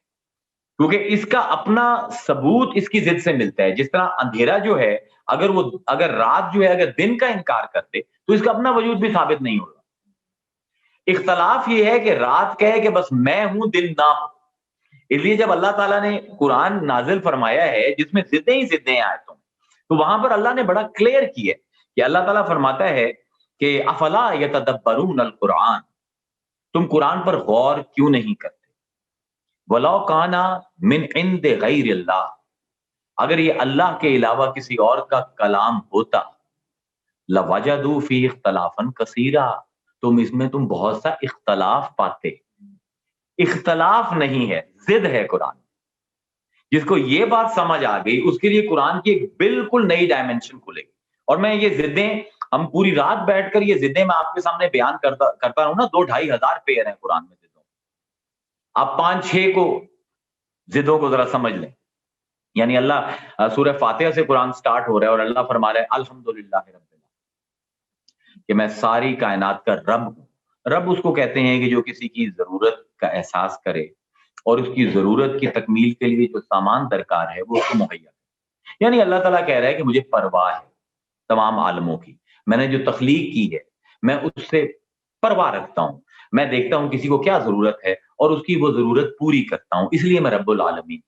کیونکہ اس کا اپنا ثبوت اس کی ضد سے ملتا ہے. جس طرح اندھیرا جو ہے اگر رات جو ہے اگر دن کا انکار کرتے تو اس کا اپنا وجود بھی ثابت نہیں ہوگا. اختلاف یہ ہے کہ رات کہے کہ بس میں ہوں, دن نہ ہو. اس لیے جب اللہ تعالیٰ نے قرآن نازل فرمایا ہے جس میں ضدیں ہی ضدیں ہیں آیتوں میں, تو وہاں پر اللہ نے بڑا کلیئر کی ہے کہ اللہ تعالیٰ فرماتا ہے کہ افلا یتدبرون القرآن, تم قرآن پر غور کیوں نہیں کرتے. وَلَوْ كَانَ مِنْ عِنْدِ غَيْرِ اللَّهِ, اگر یہ اللہ کے علاوہ کسی اور کا کلام ہوتا, لَوَجَدُوا فِيهِ اخْتِلَافًا كَثِيرًا, تم بہت سا اختلاف پاتے. اختلاف نہیں ہے, ضد ہے قرآن. جس کو یہ بات سمجھ آ گئی اس کے لیے قرآن کی ایک بالکل نئی ڈائمنشن کھلے گی. اور میں یہ ضدیں, ہم پوری رات بیٹھ کر یہ ضدیں میں آپ کے سامنے بیان کرتا رہوں نا, 2-2.5 ہزار پیئر ہیں قرآن میں ضدوں. آپ 5-6 کو ضدوں کو ذرا سمجھ لیں. یعنی اللہ سورہ فاتحہ سے قرآن سٹارٹ ہو رہا ہے اور اللہ فرما رہا ہے الحمدللہ رب العالمین, کہ میں ساری کائنات کا رب ہوں. رب اس کو کہتے ہیں کہ جو کسی کی ضرورت کا احساس کرے اور اس کی ضرورت کی تکمیل کے لیے جو سامان درکار ہے وہ اس کو مہیا کرے. یعنی اللہ تعالیٰ کہہ رہا ہے کہ مجھے پرواہ ہے تمام عالموں کی, میں نے جو تخلیق کی ہے میں اس سے پرواہ رکھتا ہوں, میں دیکھتا ہوں کسی کو کیا ضرورت ہے اور اس کی وہ ضرورت پوری کرتا ہوں, اس لیے میں رب العالمین.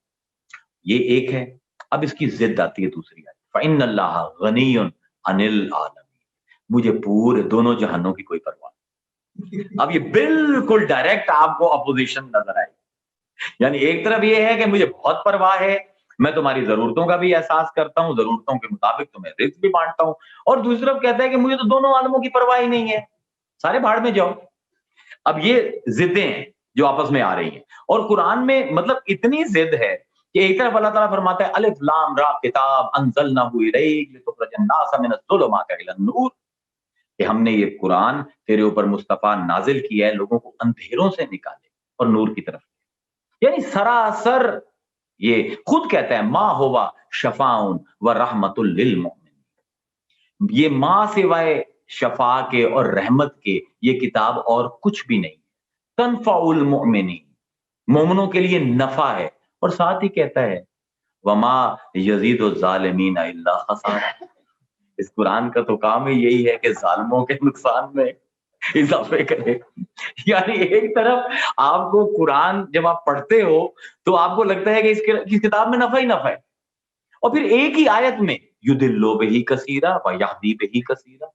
یہ ایک ہے. اب اس کی ضد آتی ہے دوسری آیت, فَإِنَّ اللَّهَ غَنِيٌّ عَنِ الْعَالَمِينَ, مجھے پورے دونوں جہانوں کی کوئی پرواہ نہیں. اب یہ بالکل ڈائریکٹ آپ کو اپوزیشن نظر آئے. یعنی ایک طرف یہ ہے کہ مجھے بہت پرواہ ہے, میں تمہاری ضرورتوں کا بھی احساس کرتا ہوں, ضرورتوں کے مطابق تمہیں رزق بھی بانٹتا ہوں, اور دوسری طرف کہتا ہے کہ مجھے تو دونوں عالموں کی پرواہ ہی نہیں ہے, سارے بھاڑ میں جاؤ. اب یہ ضدیں ہیں جو آپس میں آ رہی ہیں, اور قرآن میں مطلب اتنی ضد ہے کہ ایک طرف اللہ تعالیٰ فرماتا ہے الف لام را کتاب انزلنہ الیک لتخرج الناس من الظلمات الی النور, کہ ہم نے یہ قرآن تیرے اوپر مصطفیٰ نازل کیا ہے لوگوں کو اندھیروں سے نکالے اور نور کی طرف. یعنی سراسر یہ خود کہتا ہے ما ہوا شفاء و رحمت للمؤمنین, یہ ماں سوائے شفا کے اور رحمت کے یہ کتاب اور کچھ بھی نہیں. تنفع المؤمنین, مومنوں کے لیے نفع ہے, اور ساتھ ہی کہتا ہے وما یزید الظالمین الا خسارا, اس قرآن کا تو کام ہی یہی ہے کہ ظالموں کے نقصان میں اضافے کرے. یعنی ایک طرف آپ کو قرآن جب آپ پڑھتے ہو تو آپ کو لگتا ہے کہ اس کتاب میں نفع ہی نفع ہے, اور پھر ایک ہی آیت میں یضل بہ کثیرا و یہدی بہ کثیرا,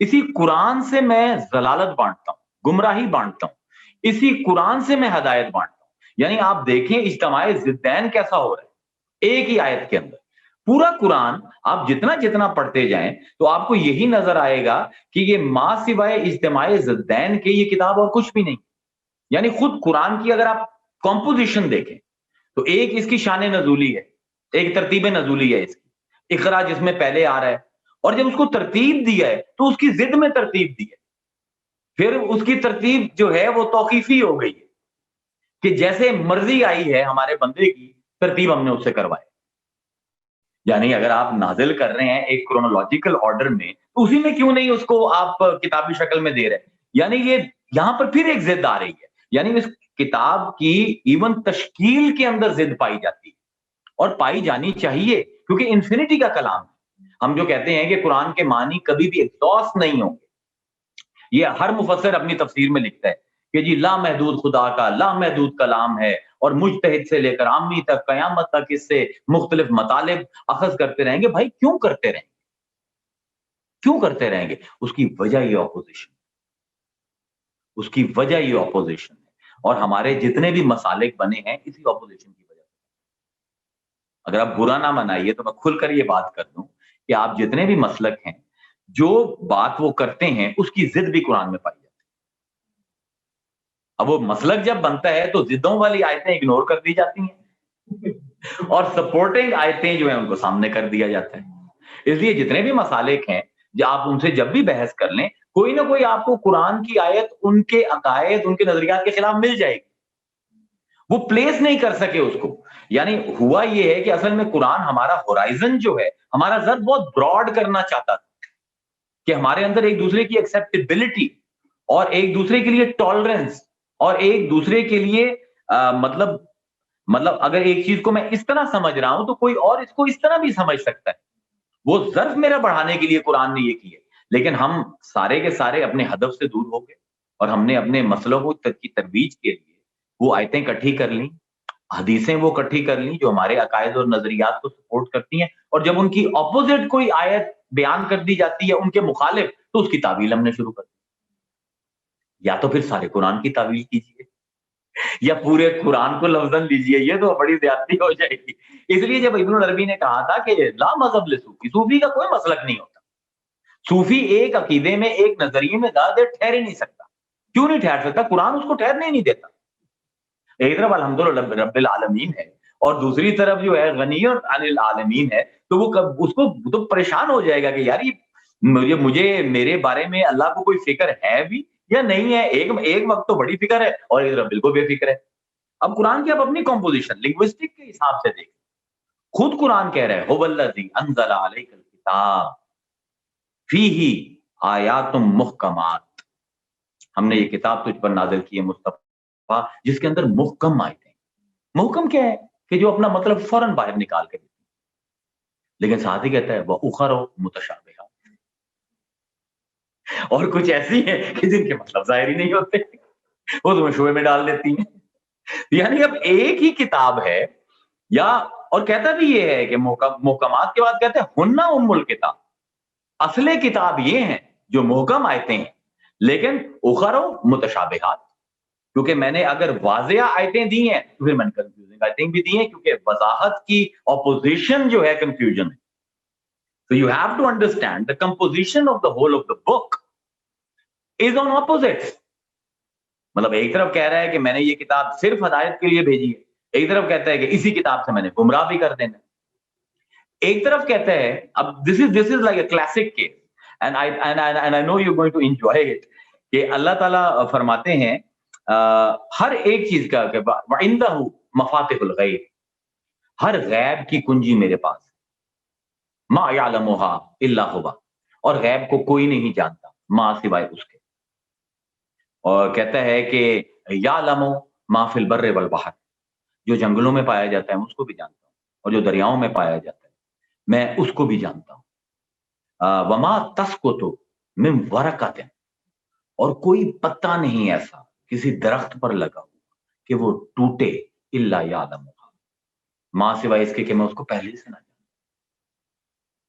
اسی قرآن سے میں ضلالت بانٹتا ہوں، گمراہی بانٹتا ہوں، اسی قرآن سے میں ہدایت بانٹتا ہوں. یعنی آپ دیکھیں اجتماع ضدین کیسا ہو رہا ہے ایک ہی آیت کے اندر. پورا قرآن آپ جتنا جتنا پڑھتے جائیں تو آپ کو یہی نظر آئے گا کہ یہ ماں سوائے اجتماع ضدین کے یہ کتاب اور کچھ بھی نہیں. یعنی خود قرآن کی اگر آپ کمپوزیشن دیکھیں تو ایک اس کی شان نزولی ہے، ایک ترتیب نزولی ہے اس کی، اقرا جس میں پہلے آ رہا ہے، اور جب اس کو ترتیب دیا ہے تو اس کی ضد میں ترتیب دی ہے. پھر اس کی ترتیب جو ہے وہ توقیفی ہو گئی ہے کہ جیسے مرضی آئی ہے ہمارے بندے کی ترتیب ہم نے اس سے کروائی. یعنی اگر آپ نازل کر رہے ہیں ایک کرونالوجیکل آرڈر میں تو اسی میں کیوں نہیں اس کو آپ کتابی شکل میں دے رہے ہیں؟ یعنی یہ یہاں پر پھر ایک ضد آ رہی ہے. یعنی اس کتاب کی ایون تشکیل کے اندر ضد پائی جاتی ہے اور پائی جانی چاہیے کیونکہ انفینٹی کا کلام ہے. ہم جو کہتے ہیں کہ قرآن کے معنی کبھی بھی ایگزاسٹ نہیں ہوں گے، یہ ہر مفسر اپنی تفسیر میں لکھتا ہے کہ جی لامحدود خدا کا لامحدود کلام ہے اور مجتہد سے لے کر عامی تک قیامت تک اس سے مختلف مطالب اخذ کرتے رہیں گے. بھائی کیوں کرتے رہیں گے؟ کیوں کرتے رہیں گے؟ اس کی وجہ یہ اپوزیشن، اس کی وجہ یہ اپوزیشن ہے. اور ہمارے جتنے بھی مسالک بنے ہیں اسی اپوزیشن کی وجہ سے. اگر آپ برا نہ منائیے تو میں کھل کر یہ بات کر دوں کہ آپ جتنے بھی مسلک ہیں جو بات وہ کرتے ہیں اس کی ضد بھی قرآن میں پائی جاتی ہے. اب وہ مسلک جب بنتا ہے تو ضدوں والی آیتیں اگنور کر دی جاتی ہیں اور سپورٹنگ آیتیں جو ہیں ان کو سامنے کر دیا جاتا ہے. اس لیے جتنے بھی مسالک ہیں جو آپ ان سے جب بھی بحث کر لیں کوئی نہ کوئی آپ کو قرآن کی آیت ان کے عقائد ان کے نظریات کے خلاف مل جائے گی. وہ پلیس نہیں کر سکے اس کو. یعنی ہوا یہ ہے کہ اصل میں قرآن ہمارا ہورائزن جو ہے ہمارا ضرب بہت براڈ کرنا چاہتا تھا کہ ہمارے اندر ایک دوسرے کی ایکسیپٹیبلٹی اور ایک دوسرے کے لیے ٹالرنس اور ایک دوسرے کے لیے مطلب اگر ایک چیز کو میں اس طرح سمجھ رہا ہوں تو کوئی اور اس کو اس طرح بھی سمجھ سکتا ہے. وہ ظرف میرا بڑھانے کے لیے قرآن نے یہ کیا. لیکن ہم سارے کے سارے اپنے ہدف سے دور ہو گئے اور ہم نے اپنے مسئلوں کو کی ترویج کے لیے وہ آیتیں اکٹھی کر لیں، حدیثیں وہ اکٹھی کر لیں جو ہمارے عقائد اور نظریات کو سپورٹ کرتی ہیں، اور جب ان کی اپوزٹ کوئی آیت بیان کر دی جاتی ہے ان کے مخالف تو اس کی تعویل ہم نے شروع کر دی. یا تو پھر سارے قرآن کی تعویل کیجیے یا پورے قرآن کو لفظاً لیجیے، یہ تو بڑی زیادتی ہو جائے گی. اس لیے جب ابن العربی نے کہا تھا کہ لا مذہب لصوفی، صوفی کا کوئی مسلک نہیں ہوتا. صوفی ایک عقیدے میں ایک نظریے میں زیادہ دیر ٹھہر ہی نہیں سکتا. کیوں نہیں ٹھہر سکتا؟ قرآن اس کو ٹھہرنے ہی نہیں دیتا. ایک طرف الحمدللہ رب العالمین ہے اور دوسری طرف جو ہے غنی عن العالمین ہے، تو وہ اس کو تو پریشان ہو جائے گا کہ یار یہ مجھے میرے بارے میں اللہ کو کوئی فکر ہے بھی یا نہیں ہے. ایک وقت تو بڑی فکر ہے اور ایک طرف بالکل بے فکر ہے. اب قرآن کی آپ اپنی کمپوزیشن لنگوسٹک کے حساب سے دیکھیں. خود قرآن کہہ رہا ہے هو الذی انزل علیک الکتاب فیہ آیات محکمات، ہم نے یہ کتاب تجھ پر نازل کی ہے مصطفیٰ جس کے اندر محکم آیتیں. محکم کیا ہے؟ کہ جو اپنا مطلب فوراً باہر نکال کے دیتی. لیکن ساتھ ہی کہتا ہے وَأُخَرُ مُتَشَابِهَاتٌ، اور کچھ ایسی ہیں کہ جن کے مطلب ظاہر ہی نہیں ہوتے، وہ تمہیں شوئے میں ڈال دیتی ہیں. یعنی اب ایک ہی کتاب ہے یا، اور کہتا بھی یہ ہے کہ محکمات کے بعد کہتے ہیں ہن ام الکتاب، اصل کتاب یہ ہیں جو محکم آیتیں ہیں، لیکن اخر متشابہات، کیونکہ میں نے اگر واضح آیتیں دی ہیں تو پھر میں نے کنفیوزنگ آیتیں بھی دی ہیں کیونکہ وضاحت کی اپوزیشن جو ہے کنفیوژن ہے. So you have to understand the composition of the whole of the book is on opposites. مطلب ایک طرف کہہ رہا ہے کہ میں نے یہ کتاب صرف ہدایت کے لیے بھیجی ہے، ایک طرف کہتا ہے کہ اسی کتاب سے میں نے گمراہ بھی کر دینا. ایک طرف کہتا ہے، اب this is like a classic case and I know you're going to enjoy it، کہ اللہ تعالیٰ فرماتے ہیں ہر ایک چیز کا کہ وَعِندَهُ مَفَاتِحُ الْغَیْبِ، ہر غیب کی کنجی میرے پاس، مَا يَعْلَمُهَا إِلَّا هُوَ، اور غیب کو کوئی نہیں جانتا ماں سوائے اس کے. اور کہتا ہے کہ یعلم ما فی البر والبحر، جو جنگلوں میں پایا جاتا ہے اس کو بھی جانتا ہوں اور جو دریاؤں میں پایا جاتا ہے میں اس کو بھی جانتا ہوں. وما تسقط من ورقۃ، اور کوئی پتا نہیں ایسا کسی درخت پر لگا ہوا کہ وہ ٹوٹے الا یعلمها، ماں سوائے اس کے کہ میں اس کو پہلے سے نہ جانتا.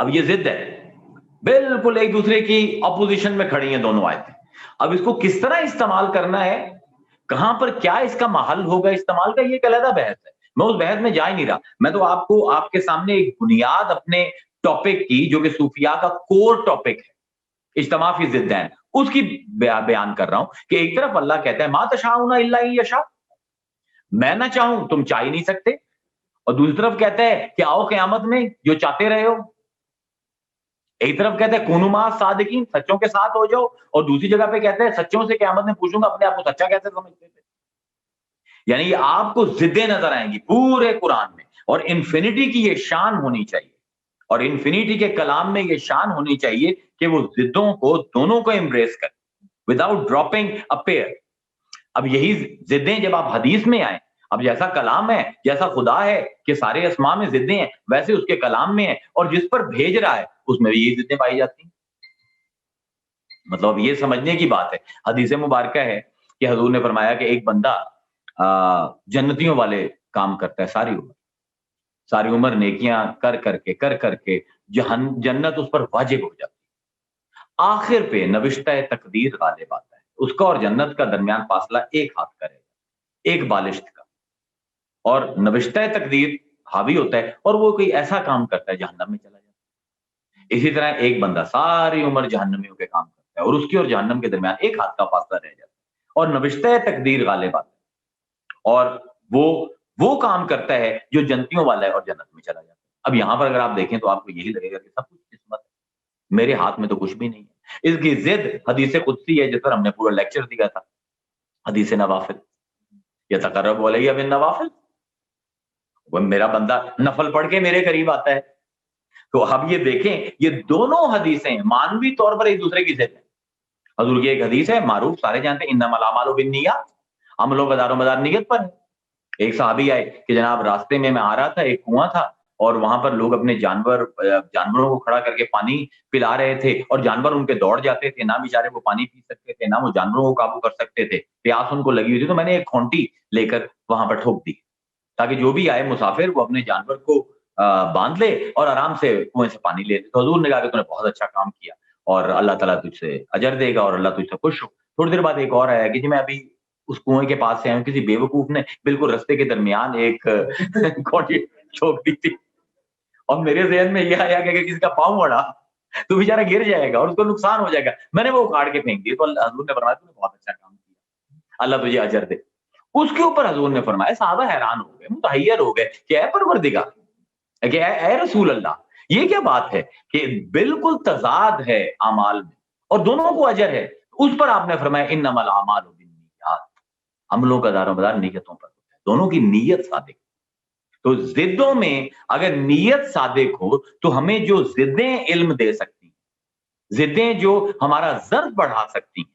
اب یہ ضد ہے، بالکل ایک دوسرے کی اپوزیشن میں کھڑی ہیں دونوں آیتیں. اب اس کو کس طرح استعمال کرنا ہے، کہاں پر کیا اس کا محل ہوگا استعمال کا، یہ ایک علیحدہ بحث ہے. میں اس بحث میں جا ہی نہیں رہا. میں تو آپ کو آپ کے سامنے ایک بنیاد اپنے ٹاپک کی، جو کہ صوفیاء کا کور ٹاپک ہے، اجتماع فی ضدین، اس کی بیان کر رہا ہوں کہ ایک طرف اللہ کہتا ہے ما تشاءون الا ان یشاء، میں نہ چاہوں تم چاہ ہی نہیں سکتے، اور دوسری طرف کہتا ہے کہ آؤ قیامت میں جو چاہتے رہے ہو. ایک طرف کہتا ہے کونوا مع صادقین، سچوں کے ساتھ ہو جاؤ، اور دوسری جگہ پہ کہتا ہے سچوں سے قیامت میں پوچھوں گا اپنے آپ کو سچا کیسے سمجھتے تھے. یعنی یہ آپ کو ضدیں نظر آئیں گی پورے قرآن میں، اور انفینٹی کی یہ شان ہونی چاہیے، اور انفینٹی کے کلام میں یہ شان ہونی چاہیے کہ وہ ضدوں کو دونوں کو امبریس کریں وداؤٹ ڈراپنگ اے پیئر. اب یہی ضدیں جب آپ حدیث میں آئیں، اب جیسا کلام ہے، جیسا خدا ہے کہ سارے اسماء میں ضدیں ہیں، ویسے اس کے کلام میں ہیں، اور جس پر بھیج رہا ہے اس میں بھی یہی ضدیں پائی جاتی ہیں. مطلب یہ سمجھنے کی بات ہے. حدیث مبارکہ ہے کہ حضور نے فرمایا کہ ایک بندہ جنتیوں والے کام کرتا ہے ساری عمر نیکیاں کر کے جنت اس پر واجب ہو جاتی ہے. آخر پہ نوشتہ تقدیر غالب آتا ہے، اس کا اور جنت کا درمیان فاصلہ ایک ہاتھ کا رہے گا، ایک بالشت کا، اور نوشتہ تقدیر حاوی ہوتا ہے، اور وہ کوئی ایسا کام کرتا ہے جہنم میں چلا جاتا ہے. اسی طرح ایک بندہ ساری عمر جہنمیوں کے کام کرتا ہے، اور اس کی اور جہنم کے درمیان ایک ہاتھ کا فاصلہ رہ جاتا ہے، اور نوشتہ تقدیر غالب آتا ہے، اور وہ کام کرتا ہے جو جنتیوں والا ہے اور جنت میں چلا جاتا ہے. اب یہاں پر اگر آپ دیکھیں تو آپ کو یہی لگے گا کہ سب کچھ قسمت ہے، میرے ہاتھ میں تو کچھ بھی نہیں ہے. اس کی ضد حدیث قدسی ہے جس پر ہم نے پورا لیکچر دیا تھا، حدیث نوافل، یتقرب الیہ بالنوافل، وہ میرا بندہ نفل پڑھ کے میرے قریب آتا ہے. تو اب یہ دیکھیں یہ دونوں حدیثیں مانوی طور پر ایک دوسرے کی ضد ہیں. حضور کی ایک حدیث ہے معروف، سارے جانتے ہیں، انما الاعمال بالنیات، عملوں کا دار و مدار نیت پر ہے. ایک صحابی آئے کہ جناب راستے میں آ رہا تھا، ایک کنواں تھا، اور وہاں پر لوگ اپنے جانوروں کو کھڑا کر کے پانی پلا رہے تھے، اور جانور ان کے دوڑ جاتے تھے، نہ بیچارے وہ پانی پی سکتے تھے، نہ وہ جانوروں کو قابو کر سکتے تھے، پیاس ان کو لگی ہوئی تھی. تو میں نے ایک کھونٹی لے کر وہاں پر ٹھوک دی تاکہ جو بھی آئے مسافر وہ اپنے جانور کو باندھ لے اور آرام سے کنویں سے پانی لے. تو حضور نے کہا کہ تم نے بہت اچھا کام کیا، اور اللہ تعالیٰ تجھ سے اجر دے گا، اور اللہ تجھ سے خوش ہو. تھوڑی دیر بعد ایک اور آیا کہ جی میں ابھی اس کنویں کے پاس سے آیا ہوں، کسی بیوقوف نے بالکل رستے کے درمیان ایک کھونٹی ٹھوک دی تھی، اور میرے ذہن میں یہ آیا کہ اگر کسی کا پاؤں اڑا تو بیچارہ گر جائے گا اور اس کو نقصان ہو جائے گا. میں نے وہ اکھاڑ کے پھینک دی. تو حضور نے فرمایا تم نے بہت اچھا کام کیا، اللہ تجھے اجر دے. اس کے اوپر حضور نے فرمایا، صحابہ حیران ہو گئے، متحیر ہو گئے کہ اے پروردگار، کہ اے رسول اللہ، یہ کیا بات ہے کہ بالکل تضاد ہے اعمال میں اور دونوں کو اجر ہے. اس پر آپ نے فرمایا انما الاعمال بالنیات، عملوں کا دار و مدار نیتوں پر ہوتا ہے، دونوں کی نیت صادق. تو ضدوں میں اگر نیت صادق ہو تو ہمیں جو ضدیں علم دے سکتی ہیں، ضدیں جو ہمارا ضرب بڑھا سکتی ہیں،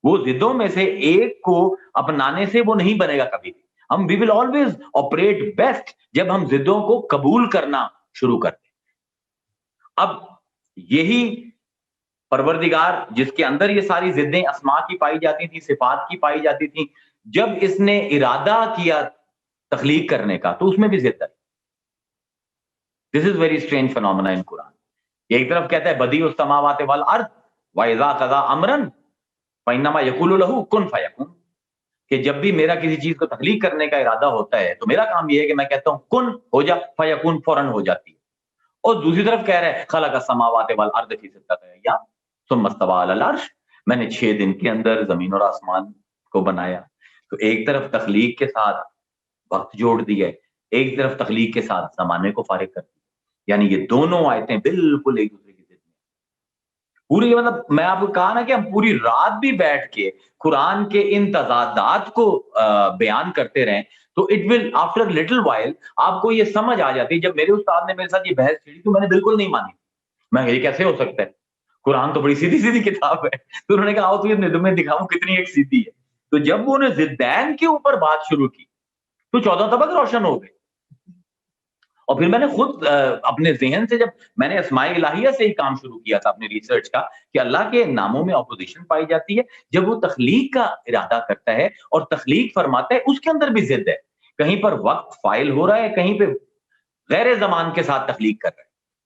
وہ ضدوں میں سے ایک کو اپنانے سے وہ نہیں بنے گا کبھی بھی. ہم we will always operate best جب ہم ضدوں کو قبول کرنا شروع کرتے ہیں. اب یہی پروردگار جس کے اندر یہ ساری ضدیں اسماء کی پائی جاتی تھی، صفات کی پائی جاتی تھی، جب اس نے ارادہ کیا تخلیق کرنے کا تو اس میں بھی ضد ہے. This is very strange phenomena in Quran. ایک طرف کہتا ہے بدیع السماوات والارض واذا قضى امرا فانما يقول له كن فيكون، کہ جب بھی میرا کسی چیز کو تخلیق کرنے کا ارادہ ہوتا ہے تو میرا کام یہ ہے کہ میں کہتا ہوں کن ہو جا، فیکون فوراً ہو جاتی ہے. اور دوسری طرف کہہ رہے ہیں خلق السماوات والارض فی ستۃ ایام ثم استوى علی العرش، میں نے 6 دن کے اندر زمین اور آسمان کو بنایا. تو ایک طرف تخلیق کے ساتھ وقت جوڑ دیا ہے، ایک طرف تخلیق کے ساتھ زمانے کو فارغ کر دیا. یعنی یہ دونوں آیتیں بالکل ایک دوسرے کی ضد میں پوری. مطلب میں آپ کو کہا نا کہ ہم پوری رات بھی بیٹھ کے قرآن کے ان تضادات کو بیان کرتے رہیں تو it will after little while آپ کو یہ سمجھ آ جاتی ہے. جب میرے استاد نے میرے ساتھ یہ بحث چھیڑی تو میں نے بالکل نہیں مانی. میں یہ کیسے ہو سکتا ہے، قرآن تو بڑی سیدھی سیدھی کتاب ہے. تو انہوں نے کہا آؤ تو یہ تمہیں دکھاؤں کتنی ایک سیدھی ہے. تو جب وہ نے ضدین کے اوپر بات شروع کی تو 14 طبق روشن ہو گئے. اور پھر میں نے خود اپنے ذہن سے، جب میں نے اسماء الہیہ سے ہی کام شروع کیا تھا اپنی ریسرچ کا، کہ اللہ کے ناموں میں اپوزیشن پائی جاتی ہے جب وہ تخلیق کا ارادہ کرتا ہے اور تخلیق فرماتا ہے، اس کے اندر بھی ضد ہے. کہیں پر وقت فائل ہو رہا ہے، کہیں پہ غیر زمان کے ساتھ تخلیق کر رہا ہے.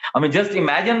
I mean, just imagine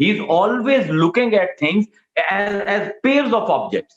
He is always looking at things as pairs of objects.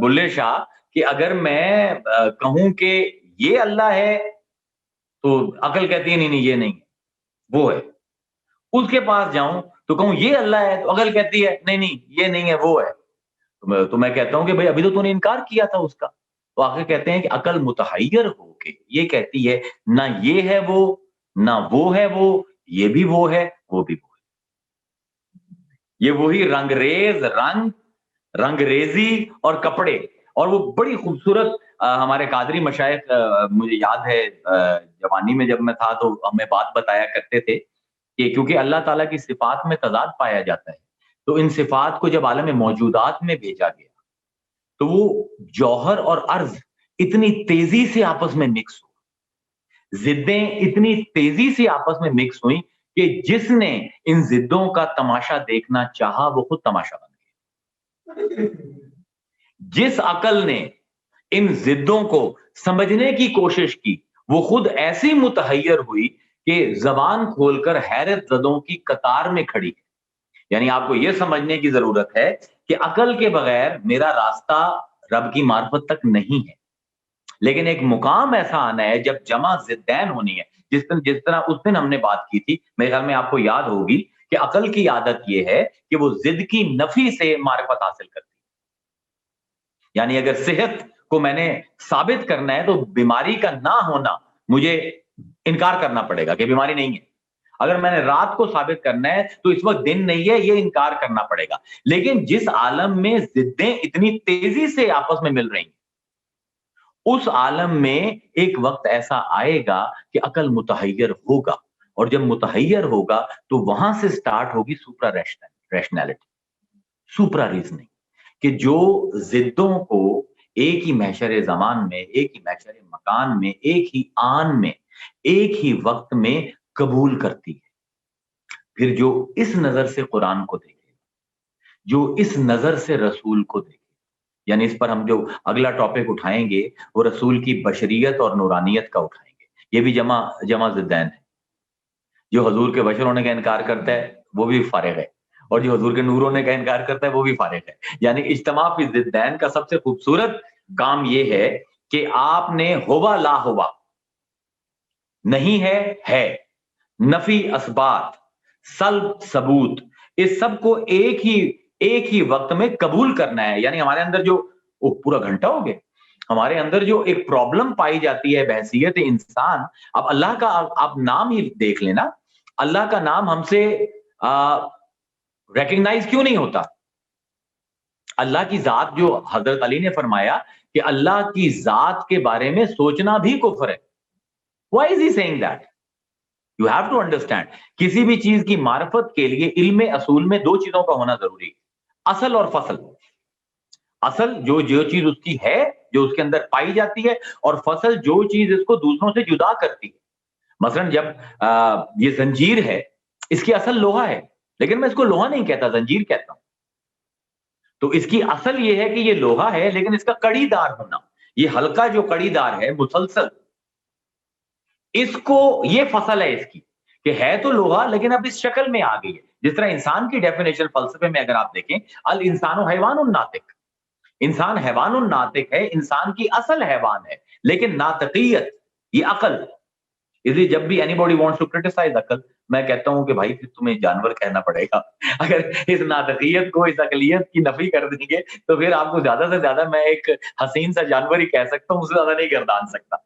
Bulleh Shah کہ اگر میں کہوں کہ یہ اللہ ہے تو عقل کہتی ہے نہیں نہیں یہ نہیں ہے وہ ہے. اس کے پاس جاؤں تو کہوں یہ اللہ ہے تو عقل کہتی ہے نہیں نہیں یہ نہیں ہے وہ ہے. تو میں کہتا ہوں کہ بھائی ابھی تو نے انکار کیا تھا اس کا. تو آخر کہتے ہیں کہ عقل متحیر ہو کے یہ کہتی ہے نہ یہ ہے وہ نہ وہ ہے وہ، یہ بھی وہ ہے وہ بھی وہ ہے. یہ وہی رنگریز رنگ، رنگریزی اور کپڑے. اور وہ بڑی خوبصورت ہمارے قادری مشائخ مجھے یاد ہے جوانی میں جب میں تھا تو ہمیں بات بتایا کرتے تھے کہ کیونکہ اللہ تعالیٰ کی صفات میں تضاد پایا جاتا ہے تو ان صفات کو جب عالم موجودات میں بھیجا گیا تو وہ جوہر اور عرض اتنی تیزی سے آپس میں مکس ہو، ضدیں اتنی تیزی سے آپس میں مکس ہوئیں کہ جس نے ان ضدوں کا تماشا دیکھنا چاہا وہ خود تماشا بن گیا. جس عقل نے ان ضدوں کو سمجھنے کی کوشش کی وہ خود ایسی متحیر ہوئی کہ زبان کھول کر حیرت زدوں کی قطار میں کھڑی ہے. یعنی آپ کو یہ سمجھنے کی ضرورت ہے کہ عقل کے بغیر میرا راستہ رب کی معرفت تک نہیں ہے. لیکن ایک مقام ایسا آنا ہے جب جمع ضدین ہونی ہے. جس طرح اس دن ہم نے بات کی تھی میرے خیال میں آپ کو یاد ہوگی کہ عقل کی عادت یہ ہے کہ وہ ضد کی نفی سے معرفت حاصل کرتی ہے. یعنی اگر صحت کو میں نے ثابت کرنا ہے تو بیماری کا نہ ہونا مجھے انکار کرنا پڑے گا کہ بیماری نہیں ہے. اگر میں نے رات کو ثابت کرنا ہے تو اس وقت دن نہیں ہے یہ انکار کرنا پڑے گا. لیکن جس عالم میں ضدیں اتنی تیزی سے آپس میں مل رہی ہیں اس عالم میں ایک وقت ایسا آئے گا کہ عقل متحیر ہوگا اور جب متحیر ہوگا تو وہاں سے سٹارٹ ہوگی سپرا ریشنلٹی، سپرا ریزننگ، کہ جو ضدوں کو ایک ہی محشر زمان میں، ایک ہی محشر مکان میں، ایک ہی آن میں، ایک ہی وقت میں قبول کرتی ہے. پھر جو اس نظر سے قرآن کو دیکھے، جو اس نظر سے رسول کو دیکھے، یعنی اس پر ہم جو اگلا ٹاپک اٹھائیں گے وہ رسول کی بشریت اور نورانیت کا اٹھائیں گے. یہ بھی جمع ضدین ہے. جو حضور کے بشر ہونے کا انکار کرتا ہے وہ بھی فارغ ہے اور جو حضور کے نور ہونے کا انکار کرتا ہے وہ بھی فارغ ہے. یعنی اجتماع فی ضدین کا سب سے خوبصورت کام یہ ہے کہ آپ نے ہوا لا ہوا، نہیں ہے، نفی اثبات، سلب ثبوت، اس سب کو ایک ہی وقت میں قبول کرنا ہے. یعنی ہمارے اندر جو پورا گھنٹہ ہو گیا، ہمارے اندر جو ایک پرابلم پائی جاتی ہے بحیثیت انسان. اب اللہ کا آپ نام ہی دیکھ لینا، اللہ کا نام ہم سے ریکگنائز کیوں نہیں ہوتا؟ اللہ کی ذات جو حضرت علی نے فرمایا کہ اللہ کی ذات کے بارے میں سوچنا بھی کفر ہے. Why is he saying that? You have to understand. کسی بھی چیز کی معرفت کے لیے علم اصول میں دو چیزوں کا ہونا ضروری ہے، اصل اور فصل. اصل جو چیز اس کی ہے، جو اس کے اندر پائی جاتی ہے، اور فصل جو چیز اس کو دوسروں سے جدا کرتی ہے. مثلا جب یہ زنجیر ہے، اس کی اصل لوہا ہے لیکن میں اس کو لوہا نہیں کہتا، زنجیر کہتا ہوں. تو اس کی اصل یہ ہے کہ یہ لوہا ہے لیکن اس کا کڑی دار ہونا، یہ حلقہ جو کڑی دار ہے مسلسل، اس کو یہ فصل ہے اس کی کہ ہے تو لوہا لیکن اب اس شکل میں آ گئی ہے. جس طرح انسان کی ڈیفینیشن فلسفے میں اگر آپ دیکھیں، الانسان حیوان ناطق، انسان حیوان ناطق ہے، انسان کی اصل حیوان ہے لیکن ناطقیت یہ عقل. اس لیے جب بھی anybody wants to criticise عقل، میں کہتا ہوں کہ بھائی پھر تمہیں جانور کہنا پڑے گا. اگر اس ناطقیت کو، اس عقلیت کی نفی کر دیں گے تو پھر آپ کو زیادہ سے زیادہ میں ایک حسین سا جانور ہی کہہ سکتا ہوں، اس سے زیادہ نہیں گردان سکتا.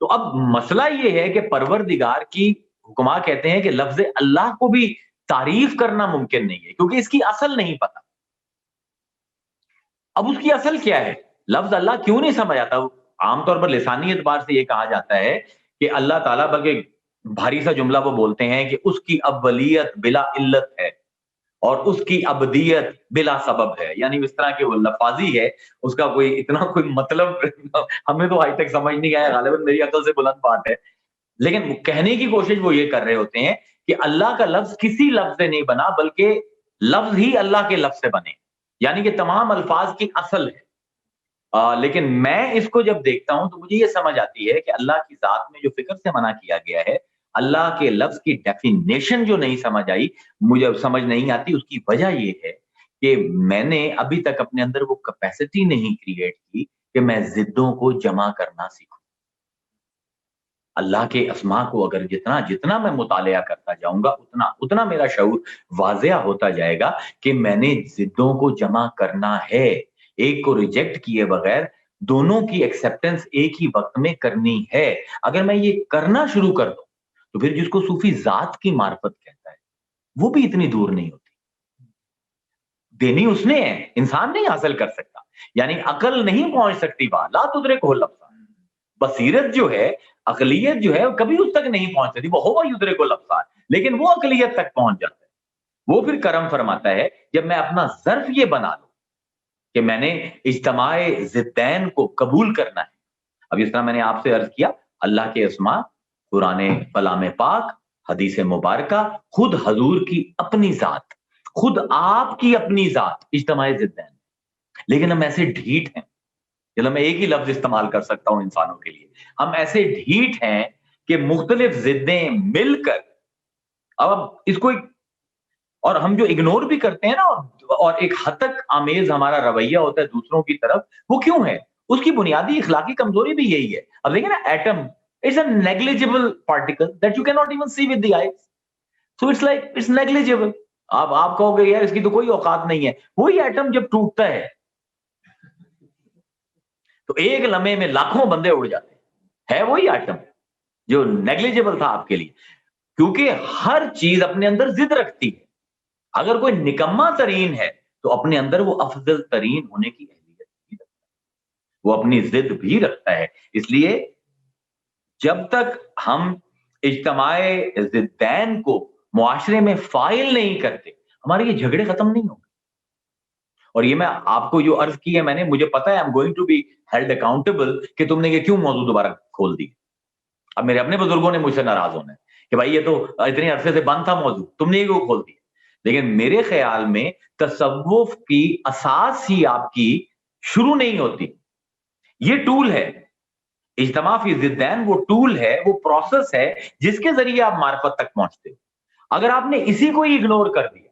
تو اب مسئلہ یہ ہے کہ پروردگار کی حکما کہتے ہیں کہ لفظ اللہ کو بھی تعریف کرنا ممکن نہیں ہے کیونکہ اس کی اصل نہیں پتا. اب اس کی اصل کیا ہے؟ لفظ اللہ کیوں نہیں سمجھ آتا؟ عام طور پر لسانی اعتبار سے یہ کہا جاتا ہے کہ اللہ تعالیٰ، بلکہ بھاری سا جملہ وہ بولتے ہیں کہ اس کی اولیت بلا علت ہے اور اس کی ابدیت بلا سبب ہے. یعنی اس طرح کے وہ لفاظی ہے، اس کا کوئی اتنا کوئی مطلب ہمیں تو آج تک سمجھ نہیں آیا، غالباً میری عقل سے بلند بات ہے. لیکن کہنے کی کوشش وہ یہ کر رہے ہوتے ہیں کہ اللہ کا لفظ کسی لفظ سے نہیں بنا بلکہ لفظ ہی اللہ کے لفظ سے بنے، یعنی کہ تمام الفاظ کی اصل ہے. لیکن میں اس کو جب دیکھتا ہوں تو مجھے یہ سمجھ آتی ہے کہ اللہ کی ذات میں جو فکر سے منع کیا گیا ہے، اللہ کے لفظ کی ڈیفینیشن جو نہیں سمجھ آئی، مجھے سمجھ نہیں آتی. اس کی وجہ یہ ہے کہ میں نے ابھی تک اپنے اندر وہ کیپیسٹی نہیں کریٹ کی کہ میں ضدوں کو جمع کرنا سیکھوں. اللہ کے اسماء کو اگر جتنا میں مطالعہ کرتا جاؤں گا اتنا میرا شعور واضح ہوتا جائے گا کہ میں نے ضدوں کو جمع کرنا ہے. ایک کو ریجیکٹ کیے بغیر دونوں کی ایکسپٹنس ایک ہی وقت میں کرنی ہے. اگر میں یہ کرنا شروع کر دوں تو پھر جس کو صوفی ذات کی معرفت کہتا ہے وہ بھی اتنی دور نہیں ہوتی. دینی اس نے ہے، انسان نہیں حاصل کر سکتا. یعنی عقل نہیں پہنچ سکتی وہاں، لا تدرکہ الابصار. بصیرت جو ہے، عقلیت جو ہے، کبھی اس تک نہیں پہنچ سکتی. وہ ہوا یدرک الابصار، لیکن وہ عقلیت تک پہنچ جاتا ہے. وہ پھر کرم فرماتا ہے جب میں اپنا ظرف یہ بنا لوں کہ میں نے اجتماع ضدین کو قبول کرنا ہے. اب اس طرح میں نے آپ سے عرض کیا، اللہ کے اسماء، قرآن کلام پاک، حدیث مبارکہ، خود حضور کی اپنی ذات، خود آپ کی اپنی ذات اجتماع ضدین. لیکن ہم ایسے ڈھیٹ ہیں، چلو میں ایک ہی لفظ استعمال کر سکتا ہوں انسانوں کے لیے، ہم ایسے ڈھیٹ ہیں کہ مختلف ضدیں مل کر اب اس کو اور ہم جو اگنور بھی کرتے ہیں نا، اور ایک حد تک آمیز ہمارا رویہ ہوتا ہے دوسروں کی طرف، وہ کیوں ہے؟ اس کی بنیادی اخلاقی کمزوری بھی یہی ہے. اب دیکھیں نا، atom is a negligible particle that you can not even see with the eyes, so it's like it's negligible. آپ کہو گے یار اس کی تو کوئی اوقات نہیں ہے. وہی ایٹم جب ٹوٹتا ہے تو ایک لمحے میں لاکھوں بندے اڑ جاتے ہیں. ہے وہی ایٹم جو نیگلیجیبل تھا آپ کے لیے، کیونکہ ہر چیز اپنے اندر ضد رکھتی ہے. اگر کوئی نکما ترین ہے تو اپنے اندر وہ افضل ترین ہونے کی اہلیت بھی رکھتا ہے، وہ اپنی ضد بھی رکھتا ہے. اس لیے جب تک ہم اجتماع ضدین کو معاشرے میں فائل نہیں کرتے، ہمارے یہ جھگڑے ختم نہیں ہوں گے. اور یہ میں آپ کو جو عرض کی ہے میں نے، مجھے پتا ہے I'm going to be held accountable کہ تم نے یہ کیوں موضوع دوبارہ کھول دی. اب میرے اپنے بزرگوں نے مجھ سے ناراض ہونا ہے کہ بھائی یہ تو اتنے عرصے سے بند تھا موضوع، تم نے یہ کیوں کھول دی. لیکن میرے خیال میں تصوف کی اساس ہی آپ کی شروع نہیں ہوتی. یہ ٹول ہے، اجتماع فی ضدین وہ ٹول ہے، وہ پروسیس ہے جس کے ذریعے آپ معرفت تک پہنچتے ہو. اگر آپ نے اسی کو ہی اگنور کر دیا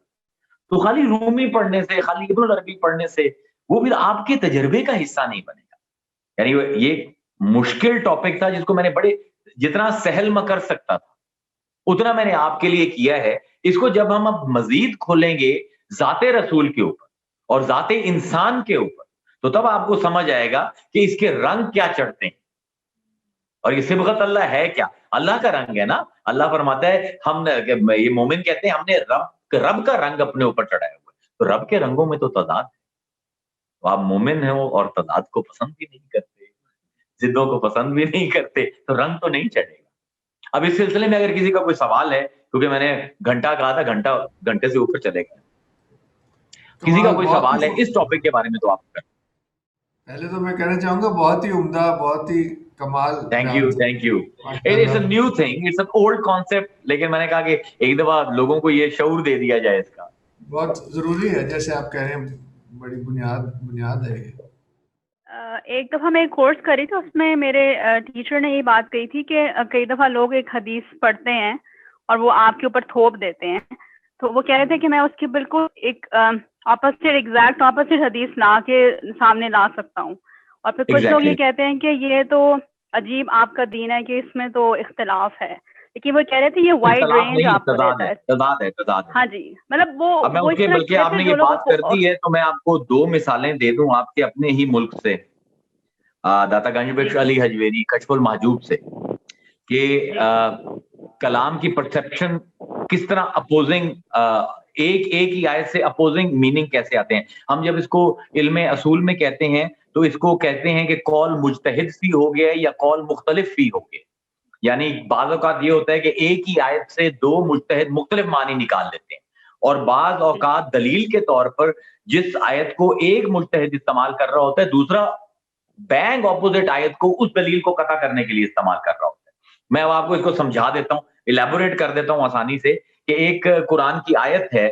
تو خالی رومی پڑھنے سے، خالی ابن العربی پڑھنے سے وہ پھر آپ کے تجربے کا حصہ نہیں بنے گا. یعنی یہ مشکل ٹاپک تھا جس کو میں نے جتنا سہل میں کر سکتا تھا اتنا میں نے آپ کے لیے کیا ہے. اس کو جب ہم اب مزید کھولیں گے ذات رسول کے اوپر اور ذات انسان کے اوپر، تو تب آپ کو سمجھ آئے گا کہ اس کے رنگ کیا چڑھتے ہیں اور یہ صبغت اللہ ہے کیا. اللہ کا رنگ ہے نا. اللہ فرماتا ہے یہ مومن کہتے ہیں ہم نے رب کا رنگ اپنے اوپر چڑھایا ہوا ہے. تو رب کے رنگوں میں تو تضاد ہے. تو آپ مومن ہیں اور تضاد کو پسند بھی نہیں کرتے، ضدوں کو پسند بھی نہیں کرتے، تو رنگ تو نہیں چڑھے گا. اب اس سلسلے میں اگر کسی کا کوئی سوال ہے، کیونکہ میں نے گھنٹہ کہا تھا، گھنٹے سے اوپر چلے گئے، کسی کا کوئی سوال ہے اس ٹاپک کے بارے میں تو آپ کر. پہلے تو میں کہنا چاہوں گا بہت ہی عمدہ، بہت ہی کمال. Thank you. It's a new thing, it's an old concept, لیکن میں نے کہا کہ ایک دفعہ لوگوں کو یہ شعور دے دیا جائے اس کا. بہت ضروری ہے، جیسے آپ کہہ رہے ہیں بڑی بنیاد ہے یہ. ایک دفعہ میں ایک کورس کری تھی، اس میں میرے ٹیچر نے یہ بات کہی تھی کہ کئی دفعہ لوگ ایک حدیث پڑھتے ہیں اور وہ آپ کے اوپر تھوپ دیتے ہیں. تو وہ کہہ رہے تھے کہ میں اس کی بالکل ایک ایگزیکٹ اپوزٹ حدیث لا کے سامنے لا سکتا ہوں. اور پھر کچھ لوگ یہ کہتے ہیں کہ یہ تو عجیب آپ کا دین ہے کہ اس میں تو اختلاف ہے، لیکن وہ کہہ رہے تھے یہ وائڈ رینج آپ کو دیتا ہے. تضاد. ہاں جی، مطلب وہ اب میں اس کے، بلکہ آپ نے یہ بات کر دی ہے تو میں آپ کو 2 مثالیں دے دوں آپ کے اپنے ہی ملک سے، داتا گنج بخش علی حجویری کشف المحجوب سے، کہ کلام کی پرسپشن کس طرح اپوزنگ، ایک ہی آیت سے اپوزنگ میننگ کیسے آتے ہیں. ہم جب اس کو علم اصول میں کہتے ہیں تو اس کو کہتے ہیں کہ قول مجتہد فی ہو گیا یا قول مختلف فی ہو گیا. یعنی بعض اوقات یہ ہوتا ہے کہ ایک ہی آیت سے 2 مجتہد مختلف معنی نکال لیتے ہیں، اور بعض اوقات دلیل کے طور پر جس آیت کو ایک مجتہد استعمال کر رہا ہوتا ہے دوسرا بینگ اپوزٹ آیت کو اس دلیل کو قطع کرنے کے لیے استعمال کر رہا ہوتا ہے. میں آپ کو اس کو سمجھا دیتا ہوں، الیبوریٹ کر دیتا ہوں آسانی سے، کہ ایک قرآن کی آیت ہے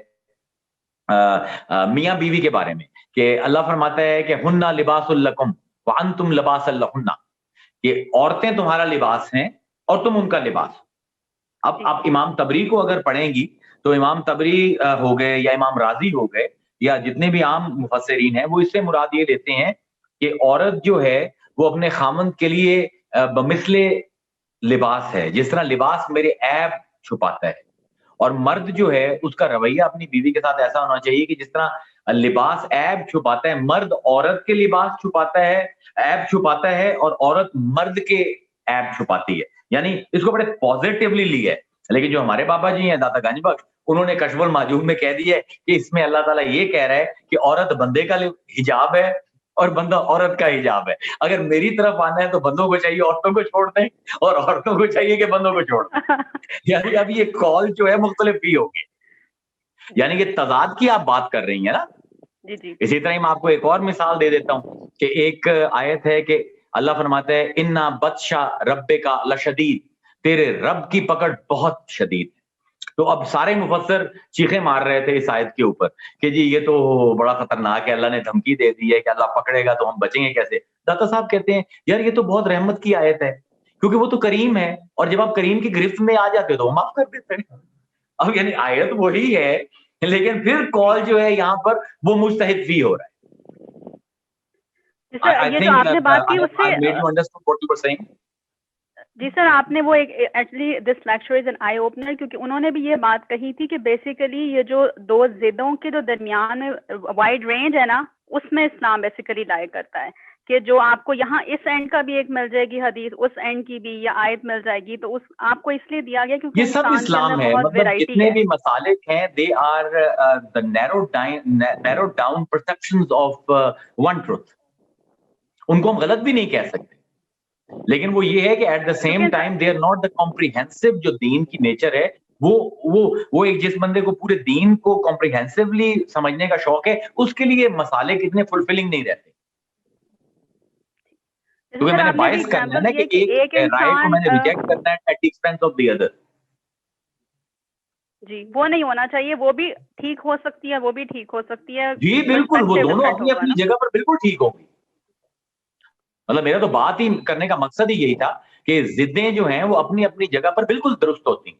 میاں بیوی کے بارے میں، کہ اللہ فرماتا ہے کہ ہن لباس لکم وانتم لباس لہن، کہ عورتیں تمہارا لباس ہیں اور تم ان کا لباس. اب آپ امام طبری کو اگر پڑھیں گی تو امام طبری ہو گئے یا امام رازی ہو گئے، یا جتنے بھی عام مفسرین ہیں وہ اس سے مراد یہ لیتے ہیں کہ عورت جو ہے وہ اپنے خامند کے لیے بمثل لباس ہے، جس طرح لباس میرے عیب چھپاتا ہے، اور مرد جو ہے اس کا رویہ اپنی بیوی کے ساتھ ایسا ہونا چاہیے کہ جس طرح لباس عیب چھپاتا ہے، مرد عورت کے لباس چھپاتا ہے، عیب چھپاتا ہے، اور عورت مرد کے عیب چھپاتی ہے. یعنی اس کو بڑے پازیٹیولی لیا ہے. لیکن جو ہمارے بابا جی ہیں داتا گنج بخش، انہوں نے کشف المحجوب میں کہہ دیا ہے کہ اس میں اللہ تعالیٰ یہ کہہ رہا ہے کہ عورت بندے کا حجاب ہے اور بندہ عورت کا حجاب ہے. اگر میری طرف آنا ہے تو بندوں کو چاہیے عورتوں کو چھوڑ دیں، اور عورتوں کو چاہیے کہ بندوں کو چھوڑ دیں. یعنی اب یہ کال جو ہے مختلف ہی ہوگی. یعنی کہ تضاد کی آپ بات کر رہی ہیں نا. اسی طرح میں آپ کو ایک اور مثال دے دیتا ہوں کہ ایک آیت ہے کہ اللہ فرماتا ہے اِنَّا بَطْشَ رَبِّكَ لَشَدِيدٌ، تیرے رب کی پکڑ بہت شدید ہے. تو اب سارے مفسر چیخیں مار رہے تھے اس آیت کے اوپر کہ جی یہ تو بڑا خطرناک ہے، اللہ نے دھمکی دے دی ہے کہ اللہ پکڑے گا تو ہم بچیں گے کیسے. داتا صاحب کہتے ہیں یار یہ تو بہت رحمت کی آیت ہے، کیونکہ وہ تو کریم ہے، اور جب آپ کریم کی گرفت میں آ جاتے ہو تو وہ معاف کر دیتے ہیں. اب یعنی آیت وہی ہے لیکن پھر کال جو ہے یہاں پر وہ مجتہد فی ہو رہا ہے. یہ جو آپ نے بات کی اس سے جی سر، آپ نے وہ actually this lecture is an eye opener, کیونکہ انہوں نے بھی یہ بات کہی تھی کہ بیسیکلی یہ جو دو ضدوں کے جو درمیان وائڈ رینج ہے نا، اس میں اسلام بیسیکلی لائے کرتا ہے کہ جو آپ کو یہاں اس اینڈ کا بھی ایک مل جائے گی حدیث، اس اینڈ کی بھی یا آیت مل جائے گی، تو اس آپ کو اس لیے دیا گیا کیونکہ یہ سب اسلام ہے. مطلب جتنے بھی مسالک ہیں they are the narrowed down perceptions of one truth. ان کو ہم غلط بھی نہیں کہہ سکتے، لیکن وہ یہ ہے کہ at the same time they are not the comprehensive. جو دین کی نیچر ہے وہ ایک جس بندے کو پورے دین کو کمپریہنسولی سمجھنے کا شوق ہے، اس کے لیے مسالے کتنے فلفلنگ نہیں رہتے. کیونکہ میں نے باعث کرنا ہے نا کہ ایک رائے کو میں نے ریجیکٹ کرنا ہے at the expense of the other. جی وہ نہیں ہونا چاہیے، وہ بھی ٹھیک ہو سکتی ہے، وہ بھی ٹھیک ہو سکتی ہے. جی بالکل، وہ دونوں اپنی اپنی جگہ پر بالکل ٹھیک ہوں گی. مطلب میرا تو بات ہی کرنے کا مقصد ہی یہی تھا کہ ضدیں جو ہیں وہ اپنی اپنی جگہ پر بالکل درست ہوتی ہیں،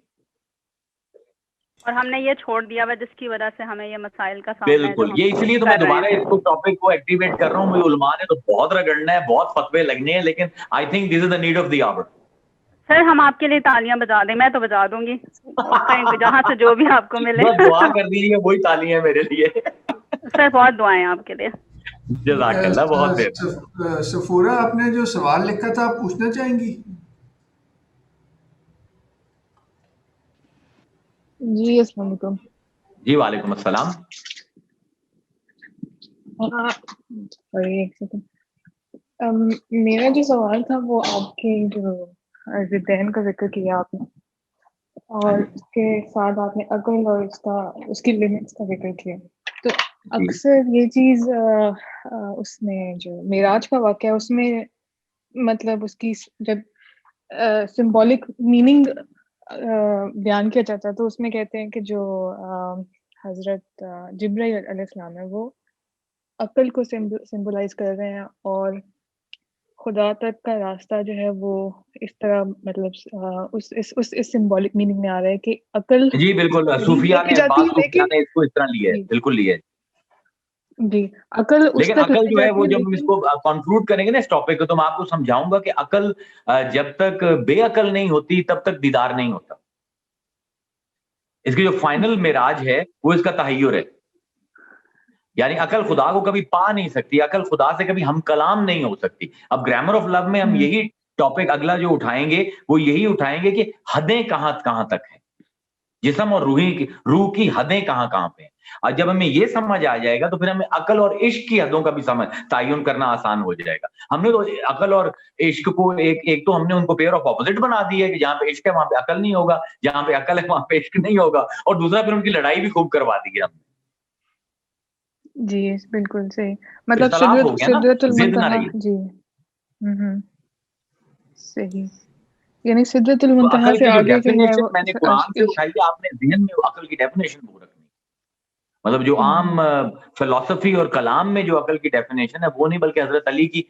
اور ہم نے یہ چھوڑ دیا ہوا جس کی وجہ سے ہمیں یہ مسائل کا سامنا ہے. بالکل یہ اس لیے تو میں دوبارہ اس کو ٹاپک کو ایکٹیویٹ کر رہا ہوں. مجھے علماء نے تو بہت رگڑنا ہے، بہت فتوے لگنے ہیں، لیکن I think this is the need of the hour. Sir ہم آپ کے لیے تالیاں بجا دیں، میں تو بجا دوں گی جہاں سے جو بھی آپ کو ملے. دعا کر دیجیے، وہی تالیاں میرے لیے. سر بہت دعائیں آپ کے لیے. جزاک اللہ. بہت سفورہ آپ نے جو سوال لکھا تھا آپ پوچھنا چاہیں گی؟ جی السلام علیکم. جی وعلیکم السلام. ایک سیکنڈ، میرا جو سوال تھا وہ آپ کے جو ضدین کا ذکر کیا آپ نے، اور اس کے ساتھ آپ نے عقل اور اس کی لمٹس کا ذکر کیا. تو اکثر یہ چیز اس میں جو معراج کا واقعہ اس میں مطلب اس کی جب سمبولک میننگ بیان کیا جاتا ہے تو اس میں کہتے ہیں کہ جو حضرت جبرائیل علیہ السلام ہے وہ عقل کو سمبولائز کر رہے ہیں، اور خدا تک کا راستہ جو ہے وہ اس طرح مطلب اس سمبولک میننگ میں آ رہا ہے کہ عقل جی بالکل صوفیاء نے بعض صوفیاء نے اس کو اس طرح لیا ہے. بالکل لیا ہے جی. عقل اس لیکن تک عقل جو ہے وہ جب ہم اس کو کنکلوڈ کریں گے نا اس ٹاپک کو تو میں آپ کو سمجھاؤں گا کہ عقل جب تک بے عقل نہیں ہوتی تب تک دیدار نہیں ہوتا. اس کی جو فائنل معراج ہے وہ اس کا تحیر ہے. یعنی عقل خدا کو کبھی پا نہیں سکتی، عقل خدا سے کبھی ہم کلام نہیں ہو سکتی. اب گرامر آف لو میں ہم یہی ٹاپک اگلا جو اٹھائیں گے وہ یہی اٹھائیں گے کہ حدیں کہاں کہاں تک ہیں، جسم اور روح کی حدیں کہاں کہاں پہ ہیں. اور جب ہمیں یہ سمجھ آ جائے گا تو پھر ہمیں عقل اور عشق کی حدوں کا بھی تعین کرنا آسان ہو جائے گا. ہم نے تو عقل اور عشق کو ایک تو ہم نے ان کو پیئر آف اپوزٹ بنا دی ہے کہ جہاں پہ عشق ہے وہاں پہ عقل نہیں ہوگا، جہاں پہ عقل ہے وہاں پہ عشق نہیں ہوگا، اور دوسرا پھر ان کی لڑائی بھی خوب کروا دی ہے ہم نے. جی بالکل صحیح. مطلب سدرۃ المنتہا. جی صحیح. یعنی سدرۃ المنتہا سے آگے جو ہے میں نے قرآن سے اٹھائی ہے، آپ نے ذہن میں عقل کی ڈیفینیشن وہ رکھنی. مطلب جو عام فلسفی اور کلام میں جو عقل کی ڈیفینیشن ہے وہ نہیں، بلکہ حضرت علی کی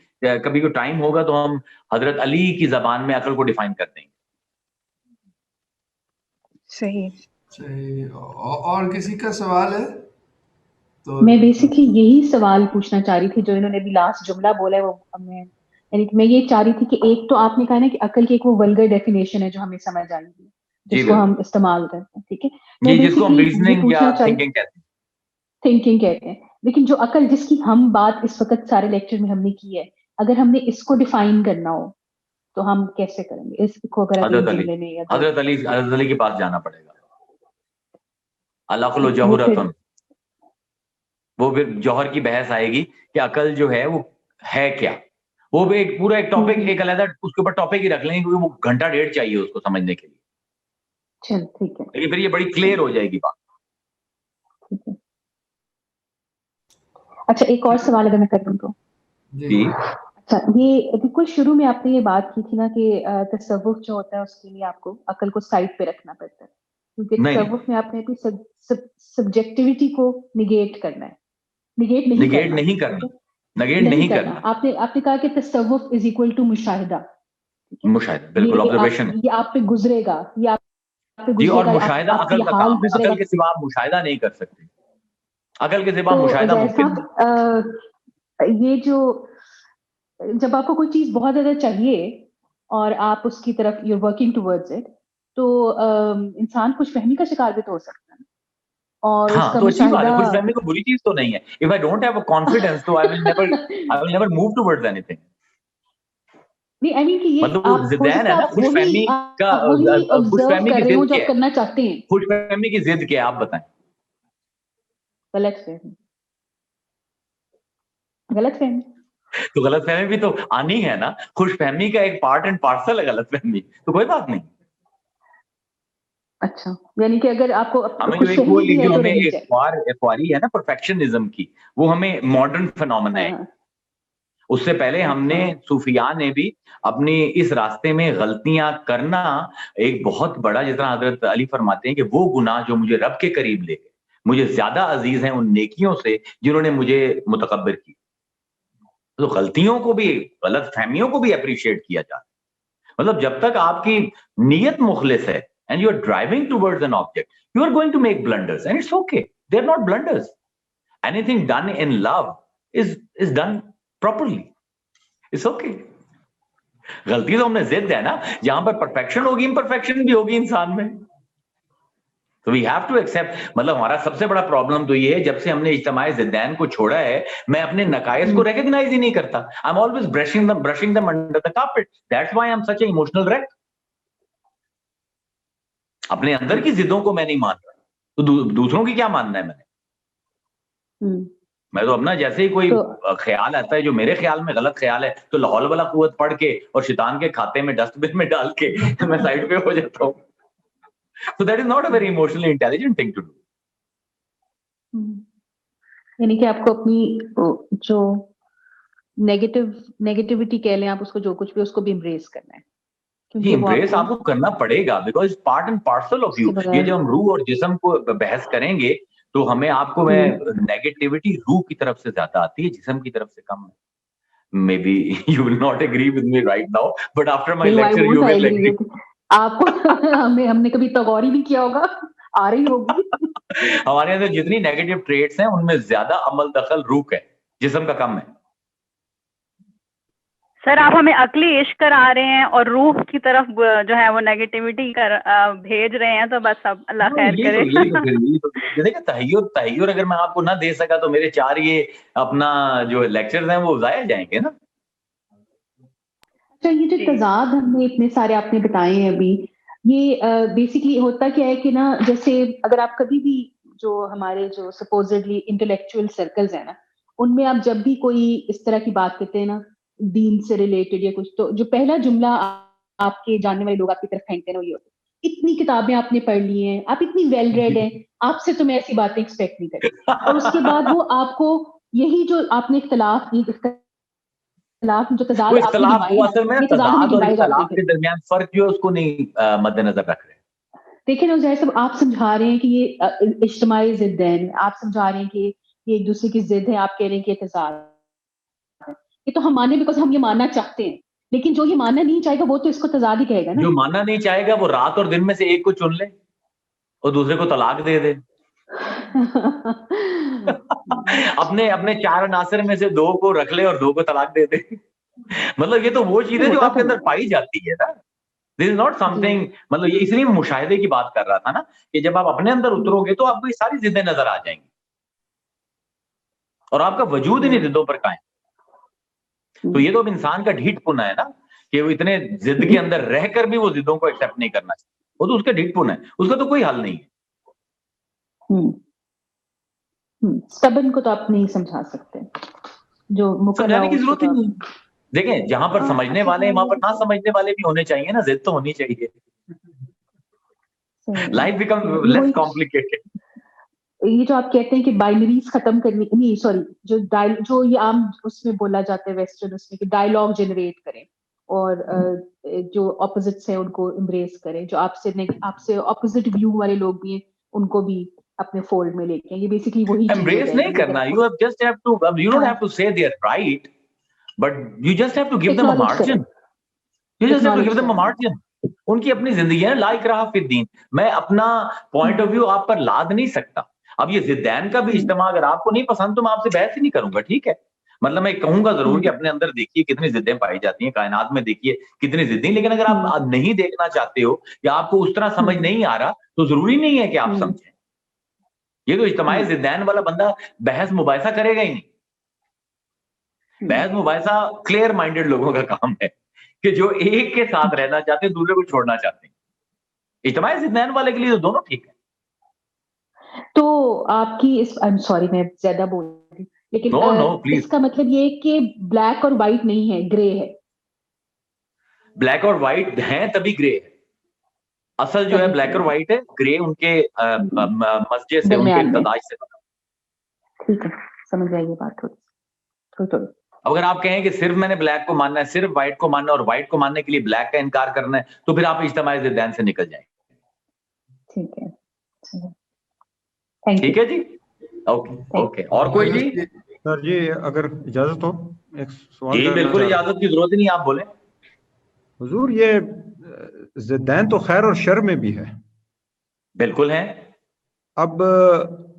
کبھی کوئی ٹائم ہوگا تو ہم حضرت علی کی زبان میں عقل کو ڈیفائن کر دیں گے. صحیح. اور کسی کا سوال ہے تو میں بیسکلی یہی سوال پوچھنا چاہ رہی تھی جو انہوں نے بھی لاسٹ جملہ بولا ہے وہ ہمیں، یعنی کہ میں یہ چاہ رہی تھی کہ ایک تو آپ نے کہا نا کہ عقل کی ایک وہ ولگر ڈیفینیشن ہے جو ہمیں سمجھ آئی ہے جس کو ہم استعمال کرتے ہیں، ٹھیک ہے، میں جس کو ہم بیسکلی یہ ریزننگ یا پوچھنا چاہیے تھنکنگ کہتے ہیں. تھنکنگ کہتے ہیں، لیکن جو عقل جس کی ہم بات اس وقت سارے لیکچر میں ہم نے کی ہے، اگر ہم نے اس کو ڈیفائن کرنا ہو تو ہم کیسے کریں گے اس کو؟ اگر آپ حضرت ایک علی جملے میں یا حضرت علی کے پاس جانا پڑے گا. العقل وہ جوہرۃ، پھر وہ پھر جوہر کی بحث آئے گی کہ عقل جو ہے وہ ہے کیا. وہ بھی ایک پورا ایک ٹاپک، ایک علیحدہ اس کے اوپر ٹاپک ہی رکھ لیں گے کیونکہ وہ گھنٹہ ڈیڑھ چاہیے اس کو سمجھنے کے لیے. چل ٹھیک ہے، لیکن پھر یہ بڑی کلیئر ہو جائے گی بات. ٹھیک ہے. اچھا ایک اور سوال اگر میں کر دوں تو، جی اچھا یہ بالکل شروع میں آپ نے یہ بات کی تھی نا کہ تصوف جو ہوتا ہے اس کے لیے آپ کو عقل کو سائڈ پہ رکھنا پڑتا ہے کیونکہ نہیں تصوف میں آپ نے اپنی سبجیکٹیوٹی کو نگیٹ کرنا ہے، نگیٹ نگیٹ نہیں کرنا، نگیٹ نہیں کرنا. آپ نے کہا کہ تصوف از اکول ٹو مشاہدہ، ٹھیک ہے، مشاہدہ بالکل آبزرویشن ہے یہ آپ پہ گزرے گا، یہ آپ پہ جی. گزرے اور گا، مشاہدہ آپ عقل یہ کا حال کام ہے. گزرے گا. عقل کے سوا آپ مشاہدہ نہیں کر سکتے. عقل کے سوا تو مشاہدہ ظاہر ممکن نہیں. صاحب یہ جو جب آپ کو کوئی چیز بہت زیادہ چاہیے اور آپ اس کی طرف یو ورکنگ ٹوورڈز اٹ تو انسان خوش فہمی کا شکار بھی تو ہو سکتا ہے اور اس ہاں کا تو اچھی بات ہے. مشاہدہ خوش فہمی کو بری چیز تو نہیں ہے. If I don't have a confidence تو I will never move towards anything. نہیں آئی مین کہ یہ مطلب وہ آپ ہو زدین سکتا ہے ہے نا آپ خوش فہمی کا. وہی خوش آبزرو فہمی کر کی رہے ہوں ضد جو کیا آپ ہے؟ کرنا چاہتے ہیں. خوش فہمی کی ضد کیا ہے آپ بتائیں. غلط فہمی، غلط فہمی تو غلط فہمی بھی تو آنی ہے نا. خوش فہمی کا ایک پارٹ اینڈ پارسل ہے غلط فہمی، تو کوئی بات نہیں. اچھا یعنی کہ اگر آپ کو ہمیں جو خوش ایک وہ فہمی بھی ہے جو تو ہمیں رہنی چاہیے. ایفواری ہے نا پرفیکشنزم کی، وہ ہمیں ماڈرن فینومنا ہے. ہاں اس سے پہلے ہم نے صوفیاء نے بھی اپنی اس راستے میں غلطیاں کرنا ایک بہت بڑا، جس طرح حضرت علی فرماتے ہیں کہ وہ گناہ جو مجھے رب کے قریب لے گئے مجھے زیادہ عزیز ہیں ان نیکیوں سے جنہوں نے مجھے متکبر کی. تو غلطیوں کو بھی، غلط فہمیوں کو بھی اپریشیٹ کیا جاتا ہے. مطلب جب تک آپ کی نیت مخلص ہے and you are driving towards an object, you are going to make blunders and it's okay. They're not blunders. Anything done in love is done properly. It's okay. غلطی تو ہم نے ضد ہے نا، جہاں پر پرفیکشن ہوگی امپرفیکشن بھی ہوگی انسان میں. تو وی ہیو ٹو ایکسپٹ. مطلب ہمارا سب سے بڑا پرابلم تو یہ ہے جب سے ہم نے اجتماع ضدین کو چھوڑا ہے میں اپنے نقائص کو ریکگنائز ہی نہیں کرتا. I'm always brushing them under the carpet. That's why I'm such an emotional wreck. اپنے اندر کی ضدوں کو میں نہیں مان رہا تو دوسروں کی کیا ماننا ہے میں تو اپنا جیسے ہی کوئی خیال آتا ہے جو میرے خیال میں غلط خیال ہے تو لاحول والا قوت پڑھ کے اور شیطان کے کھاتے میں ڈسٹ بن میں ڈال کے میں سائڈ پہ ہو جاتا ہوں. So that is not a very emotionally intelligent thing to do. یعنی کہ آپ کو اپنی جو نیگیٹیوٹی کہہ لیں آپ اس کو، جو کچھ بھی اس کو بھی امبریس کرنا ہے. جی امبریس آپ کو کرنا پڑے گا because part and parcel of you. یہ جو ہم روح اور جسم کو بحث کریں گے تو ہمیں آپ کو میں نیگیٹیوٹی روح کی طرف سے زیادہ آتی ہے، جسم کی طرف سے کم ہے. Maybe you will not agree with me right now, but after my lecture you will agree. آپ کو ہم نے کبھی تغور ہی نہیں کیا ہوگا، آ رہی ہوگی. ہمارے اندر جتنی نیگیٹو ٹریٹس ہیں ان میں زیادہ عمل دخل روح ہے، جسم کا کم ہے. سر آپ ہمیں عقلی عشق کرا رہے ہیں اور روح کی طرف جو ہے وہ نیگیٹیوٹی بھیج رہے ہیں، تو بس اب اللہ خیر کرے. دیکھیں تحیر اگر میں آپ کو نہ دے سکا تو میرے 4 یہ اپنا جو لیکچرز ہیں وہ ضائع جائیں گے نا. اچھا یہ جو تضاد ہم نے اتنے سارے آپ نے بتائے ہیں ابھی، یہ بیسکلی ہوتا کیا ہے کہ نا جیسے اگر آپ کبھی بھی جو ہمارے جو سپوزڈلی انٹلیکچوئل سرکلز ہیں نا ان میں آپ جب بھی کوئی اس طرح کی بات کرتے ہیں نا دین سے ریلیٹڈ یا کچھ، تو جو پہلا جملہ آپ کے جاننے والے لوگ آپ کی طرف پھینکتے ہیں وہ یہ ہوتا ہے اتنی کتابیں آپ نے پڑھ لی ہیں، آپ اتنی ویل ریڈ ہیں، آپ سے تو میں ایسی باتیں ایکسپیکٹ نہیں کرتی. اور اس کے بعد وہ آپ کو یہی جو آپ نے اختلاف جو تضاد آپ نے نبھائے، تضاد اور اختلاف کے درمیان فرق جو اس کو نہیں مد نظر رکھ رہے. دیکھیں نا ظاہر صاحب آپ سمجھا رہے ہیں کہ یہ اجتماعی ضد ہے، آپ سمجھا رہے ہیں کہ یہ ایک دوسرے کی ضد ہے، آپ کہہ رہے ہیں کہ تضاد ہے. یہ تو ہم مانے بیکاز ہم یہ ماننا چاہتے ہیں، لیکن جو یہ ماننا نہیں چاہے گا وہ تو اس کو تضاد ہی کہے گا نا. جو ماننا نہیں چاہے گا وہ رات اور دن میں سے ایک کو چن لے اور دوسرے کو طلاق دے دے. اپنے 4 عناصر میں سے 2 کو رکھ لے اور 2 کو طلاق دے دے. مطلب یہ تو وہ چیز ہے جو آپ کے اندر پائی جاتی ہے نا. دس از ناٹ سم تھنگ, مطلب یہ اس لیے مشاہدے کی بات کر رہا تھا نا کہ جب آپ اپنے اندر اترو گے تو آپ کو یہ ساری ضدیں نظر آ جائیں گی اور آپ کا وجود انہیں ضدوں پر قائم. تو یہ تو اب انسان کا ڈھیٹ پنا ہے نا کہ وہ اتنے ضد کے اندر رہ کر بھی وہ ضدوں کو ایکسپٹ نہیں کرنا چاہتا. وہ تو اس کا ڈھیٹ پنا ہے, اس کا تو کوئی حل نہیں ہے. سٹبن کو تو آپ نہیں سمجھا سکتے, جو سمجھانے کی ضرورت ہی نہیں. دیکھیں جہاں پر سمجھنے والے ہیں وہاں پر نہ سمجھنے والے بھی ہونے چاہیے نا, ضد تو ہونی چاہیے. Life become less complicated. یہ جو آپ کہتے ہیں کہ بائنریز ختم کرنے, نہیں سوری, جو یہ عام اس میں بولا جاتا ہے ویسٹرن اس میں کہ ڈائلاگ جنریٹ کریں اور جو اپوزٹس ہیں ان کو امبریس کریں, جو آپ سے اپوزٹ ویو والے لوگ بھی ہیں ان کو بھی اپنے فولڈ میں لے کے, یہ بیسیکلی وہی امبریس نہیں کرنا. you just have to, you don't have to say they are right, but you just have to give them a margin. You just have to give them a margin. ان کی اپنی زندگی ہے, لا اکراہ فی الدین. میں اپنا پوائنٹ آف ویو آپ پر لاد نہیں سکتا. اب یہ ضدین کا بھی اجتماع اگر آپ کو نہیں پسند تو میں آپ سے بحث ہی نہیں کروں گا, ٹھیک ہے. مطلب میں کہوں گا ضرور کہ اپنے اندر دیکھیے کتنی ضدیں پائی جاتی ہیں, کائنات میں دیکھیے کتنی ضدیں, لیکن اگر آپ نہیں دیکھنا چاہتے ہو یا آپ کو اس طرح سمجھ نہیں آ رہا تو ضروری نہیں ہے کہ آپ سمجھیں. یہ تو اجتماعی ضدین والا بندہ بحث مباحثہ کرے گا ہی نہیں. بحث مباحثہ کلیئر مائنڈیڈ لوگوں کا کام ہے کہ جو ایک کے ساتھ رہنا چاہتے ہیں, دوسرے کو چھوڑنا چاہتے ہیں. اجتماعی ضدین والے کے لیے تو دونوں ٹھیک ہے. تو آپ کی سوری میں زیادہ بول رہی ہوں, لیکن اس کا مطلب یہ ہے کہ بلیک اور وائٹ نہیں ہے, گرے ہے. بلیک اور وائٹ ہیں تبھی گرے ہے. اصل جو ہے بلیک اور وائٹ ہے, گرے ان کے مسجد سے, ان کے اقتداج سے. ٹھیک ہے, سمجھ آئیے بات تھوڑی. اگر آپ کہیں کہ صرف میں نے بلیک کو ماننا ہے, صرف وائٹ کو ماننا ہے, اور وائٹ کو ماننے کے لیے بلیک کا انکار کرنا ہے, تو پھر آپ اجتماعی ضدین سے نکل جائیں. ٹھیک ہے, ٹھیک ہے جی, اوکے. اور کوئی جی؟ سر جی اگر اجازت ہو ایک سوال. جی بالکل, اجازت کی ضرورت نہیں, آپ بولیں. حضور یہ ضدین تو خیر اور شر میں بھی ہے. بالکل ہے. اب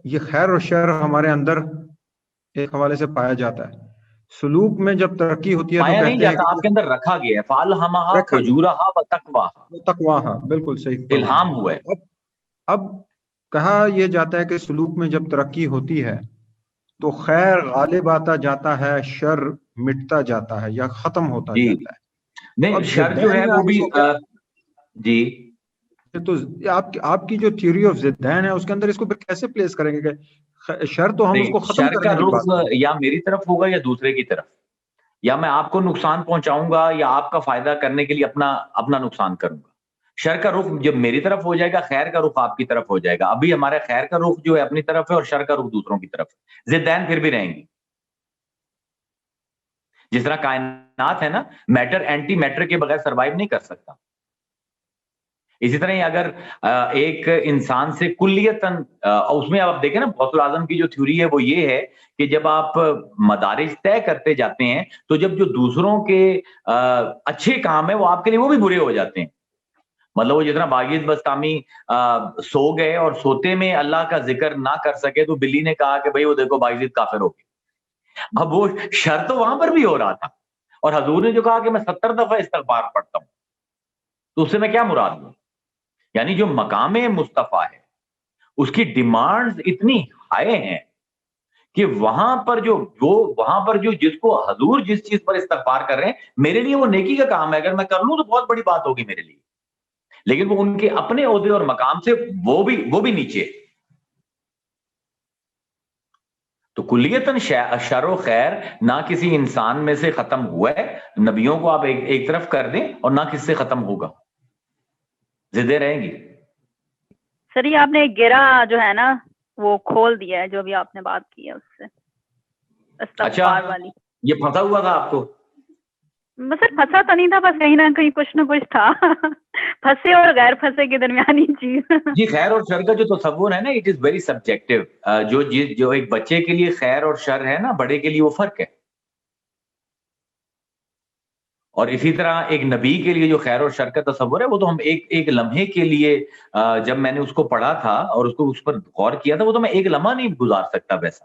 یہ خیر اور شر ہمارے اندر ایک حوالے سے پایا جاتا ہے. سلوک میں جب ترقی ہوتی ہے تو پایا نہیں کہتے ہیں جاتا, آپ کے اندر رکھا گیا ہے. فَأَلْهَمَهَا فُجُورَهَا وَتَقْوَاهَا, تقواہا, بالکل صحیح الہام ہوا ہے. اب کہا یہ جاتا ہے کہ سلوک میں جب ترقی ہوتی ہے تو خیر غالب آتا جاتا ہے, شر مٹتا جاتا ہے یا ختم ہوتا جاتا ہے. نہیں, شر جو ہے وہ بھی جی. تو آپ کی جو تھیوری آف ضدین ہے اس کے اندر اس کو پھر کیسے پلیس کریں گے کہ شر تو ہم اس کو ختم شر کا کرنے کی بات رخ یا میری طرف ہوگا یا دوسرے کی طرف, یا میں آپ کو نقصان پہنچاؤں گا یا آپ کا فائدہ کرنے کے لیے اپنا نقصان کروں گا. شر کا رخ جب میری طرف ہو جائے گا, خیر کا رخ آپ کی طرف ہو جائے گا. ابھی ہمارے خیر کا رخ جو ہے اپنی طرف ہے اور شر کا رخ دوسروں کی طرف ہے. ضدین پھر بھی رہیں گی. جس طرح کائنات ہے نا, میٹر اینٹی میٹر کے بغیر سروائیو نہیں کر سکتا. اسی طرح اگر ایک انسان سے کلیتاً, اس میں آپ دیکھیں نا غوث الاعظم کی جو تھیوری ہے وہ یہ ہے کہ جب آپ مدارج طے کرتے جاتے ہیں تو جب جو دوسروں کے اچھے کام ہیں وہ آپ کے لیے وہ بھی برے ہو جاتے ہیں. مطلب وہ جتنا باغیت بستامی سو گئے اور سوتے میں اللہ کا ذکر نہ کر سکے تو بلی نے کہا کہ بھئی وہ دیکھو باغیت کافر ہو گئی. اب وہ شر تو وہاں پر بھی ہو رہا تھا, اور حضور نے جو کہا کہ میں 70 دفعہ استغفار پڑھتا ہوں, تو اس سے میں کیا مراد ہوں؟ یعنی جو مقام مصطفیٰ ہے اس کی ڈیمانڈز اتنی ہائی ہیں کہ وہاں پر جو جس کو حضور جس چیز پر استغفار کر رہے ہیں, میرے لیے وہ نیکی کا کام ہے, اگر میں کر لوں تو بہت بڑی بات ہوگی میرے لیے, لیکن وہ ان کے اپنے عہدے اور مقام سے وہ بھی نیچے. تو کلیتاً شر و خیر نہ کسی انسان میں سے ختم ہوا ہے. نبیوں کو آپ ایک طرف کر دیں اور نہ کس سے ختم ہوگا, ضدیں رہیں گی. سر یہ آپ نے گرا جو ہے نا وہ کھول دیا ہے, جو بھی آپ نے بات کی ہے اس سے استغفار والی. یہ پھنسا ہوا تھا آپ کو؟ سر پھنسا تو نہیں تھا, بس کہیں نہ کہیں کچھ نہ کچھ تھا. پھنسے اور غیر پھنسے کے درمیانی چیز. جی خیر اور شر کا جو تصور ہے نا, اٹ از ویری سبجیکٹو. جو ایک بچے کے لیے خیر اور شر ہے نا, بڑے کے لیے وہ فرق ہے. اور اسی طرح ایک نبی کے لیے جو خیر اور شر کا تصور ہے وہ تو ہم ایک لمحے کے لیے, جب میں نے اس کو پڑھا تھا اور اس پر غور کیا تھا, وہ تو میں ایک لمحہ نہیں گزار سکتا ویسا.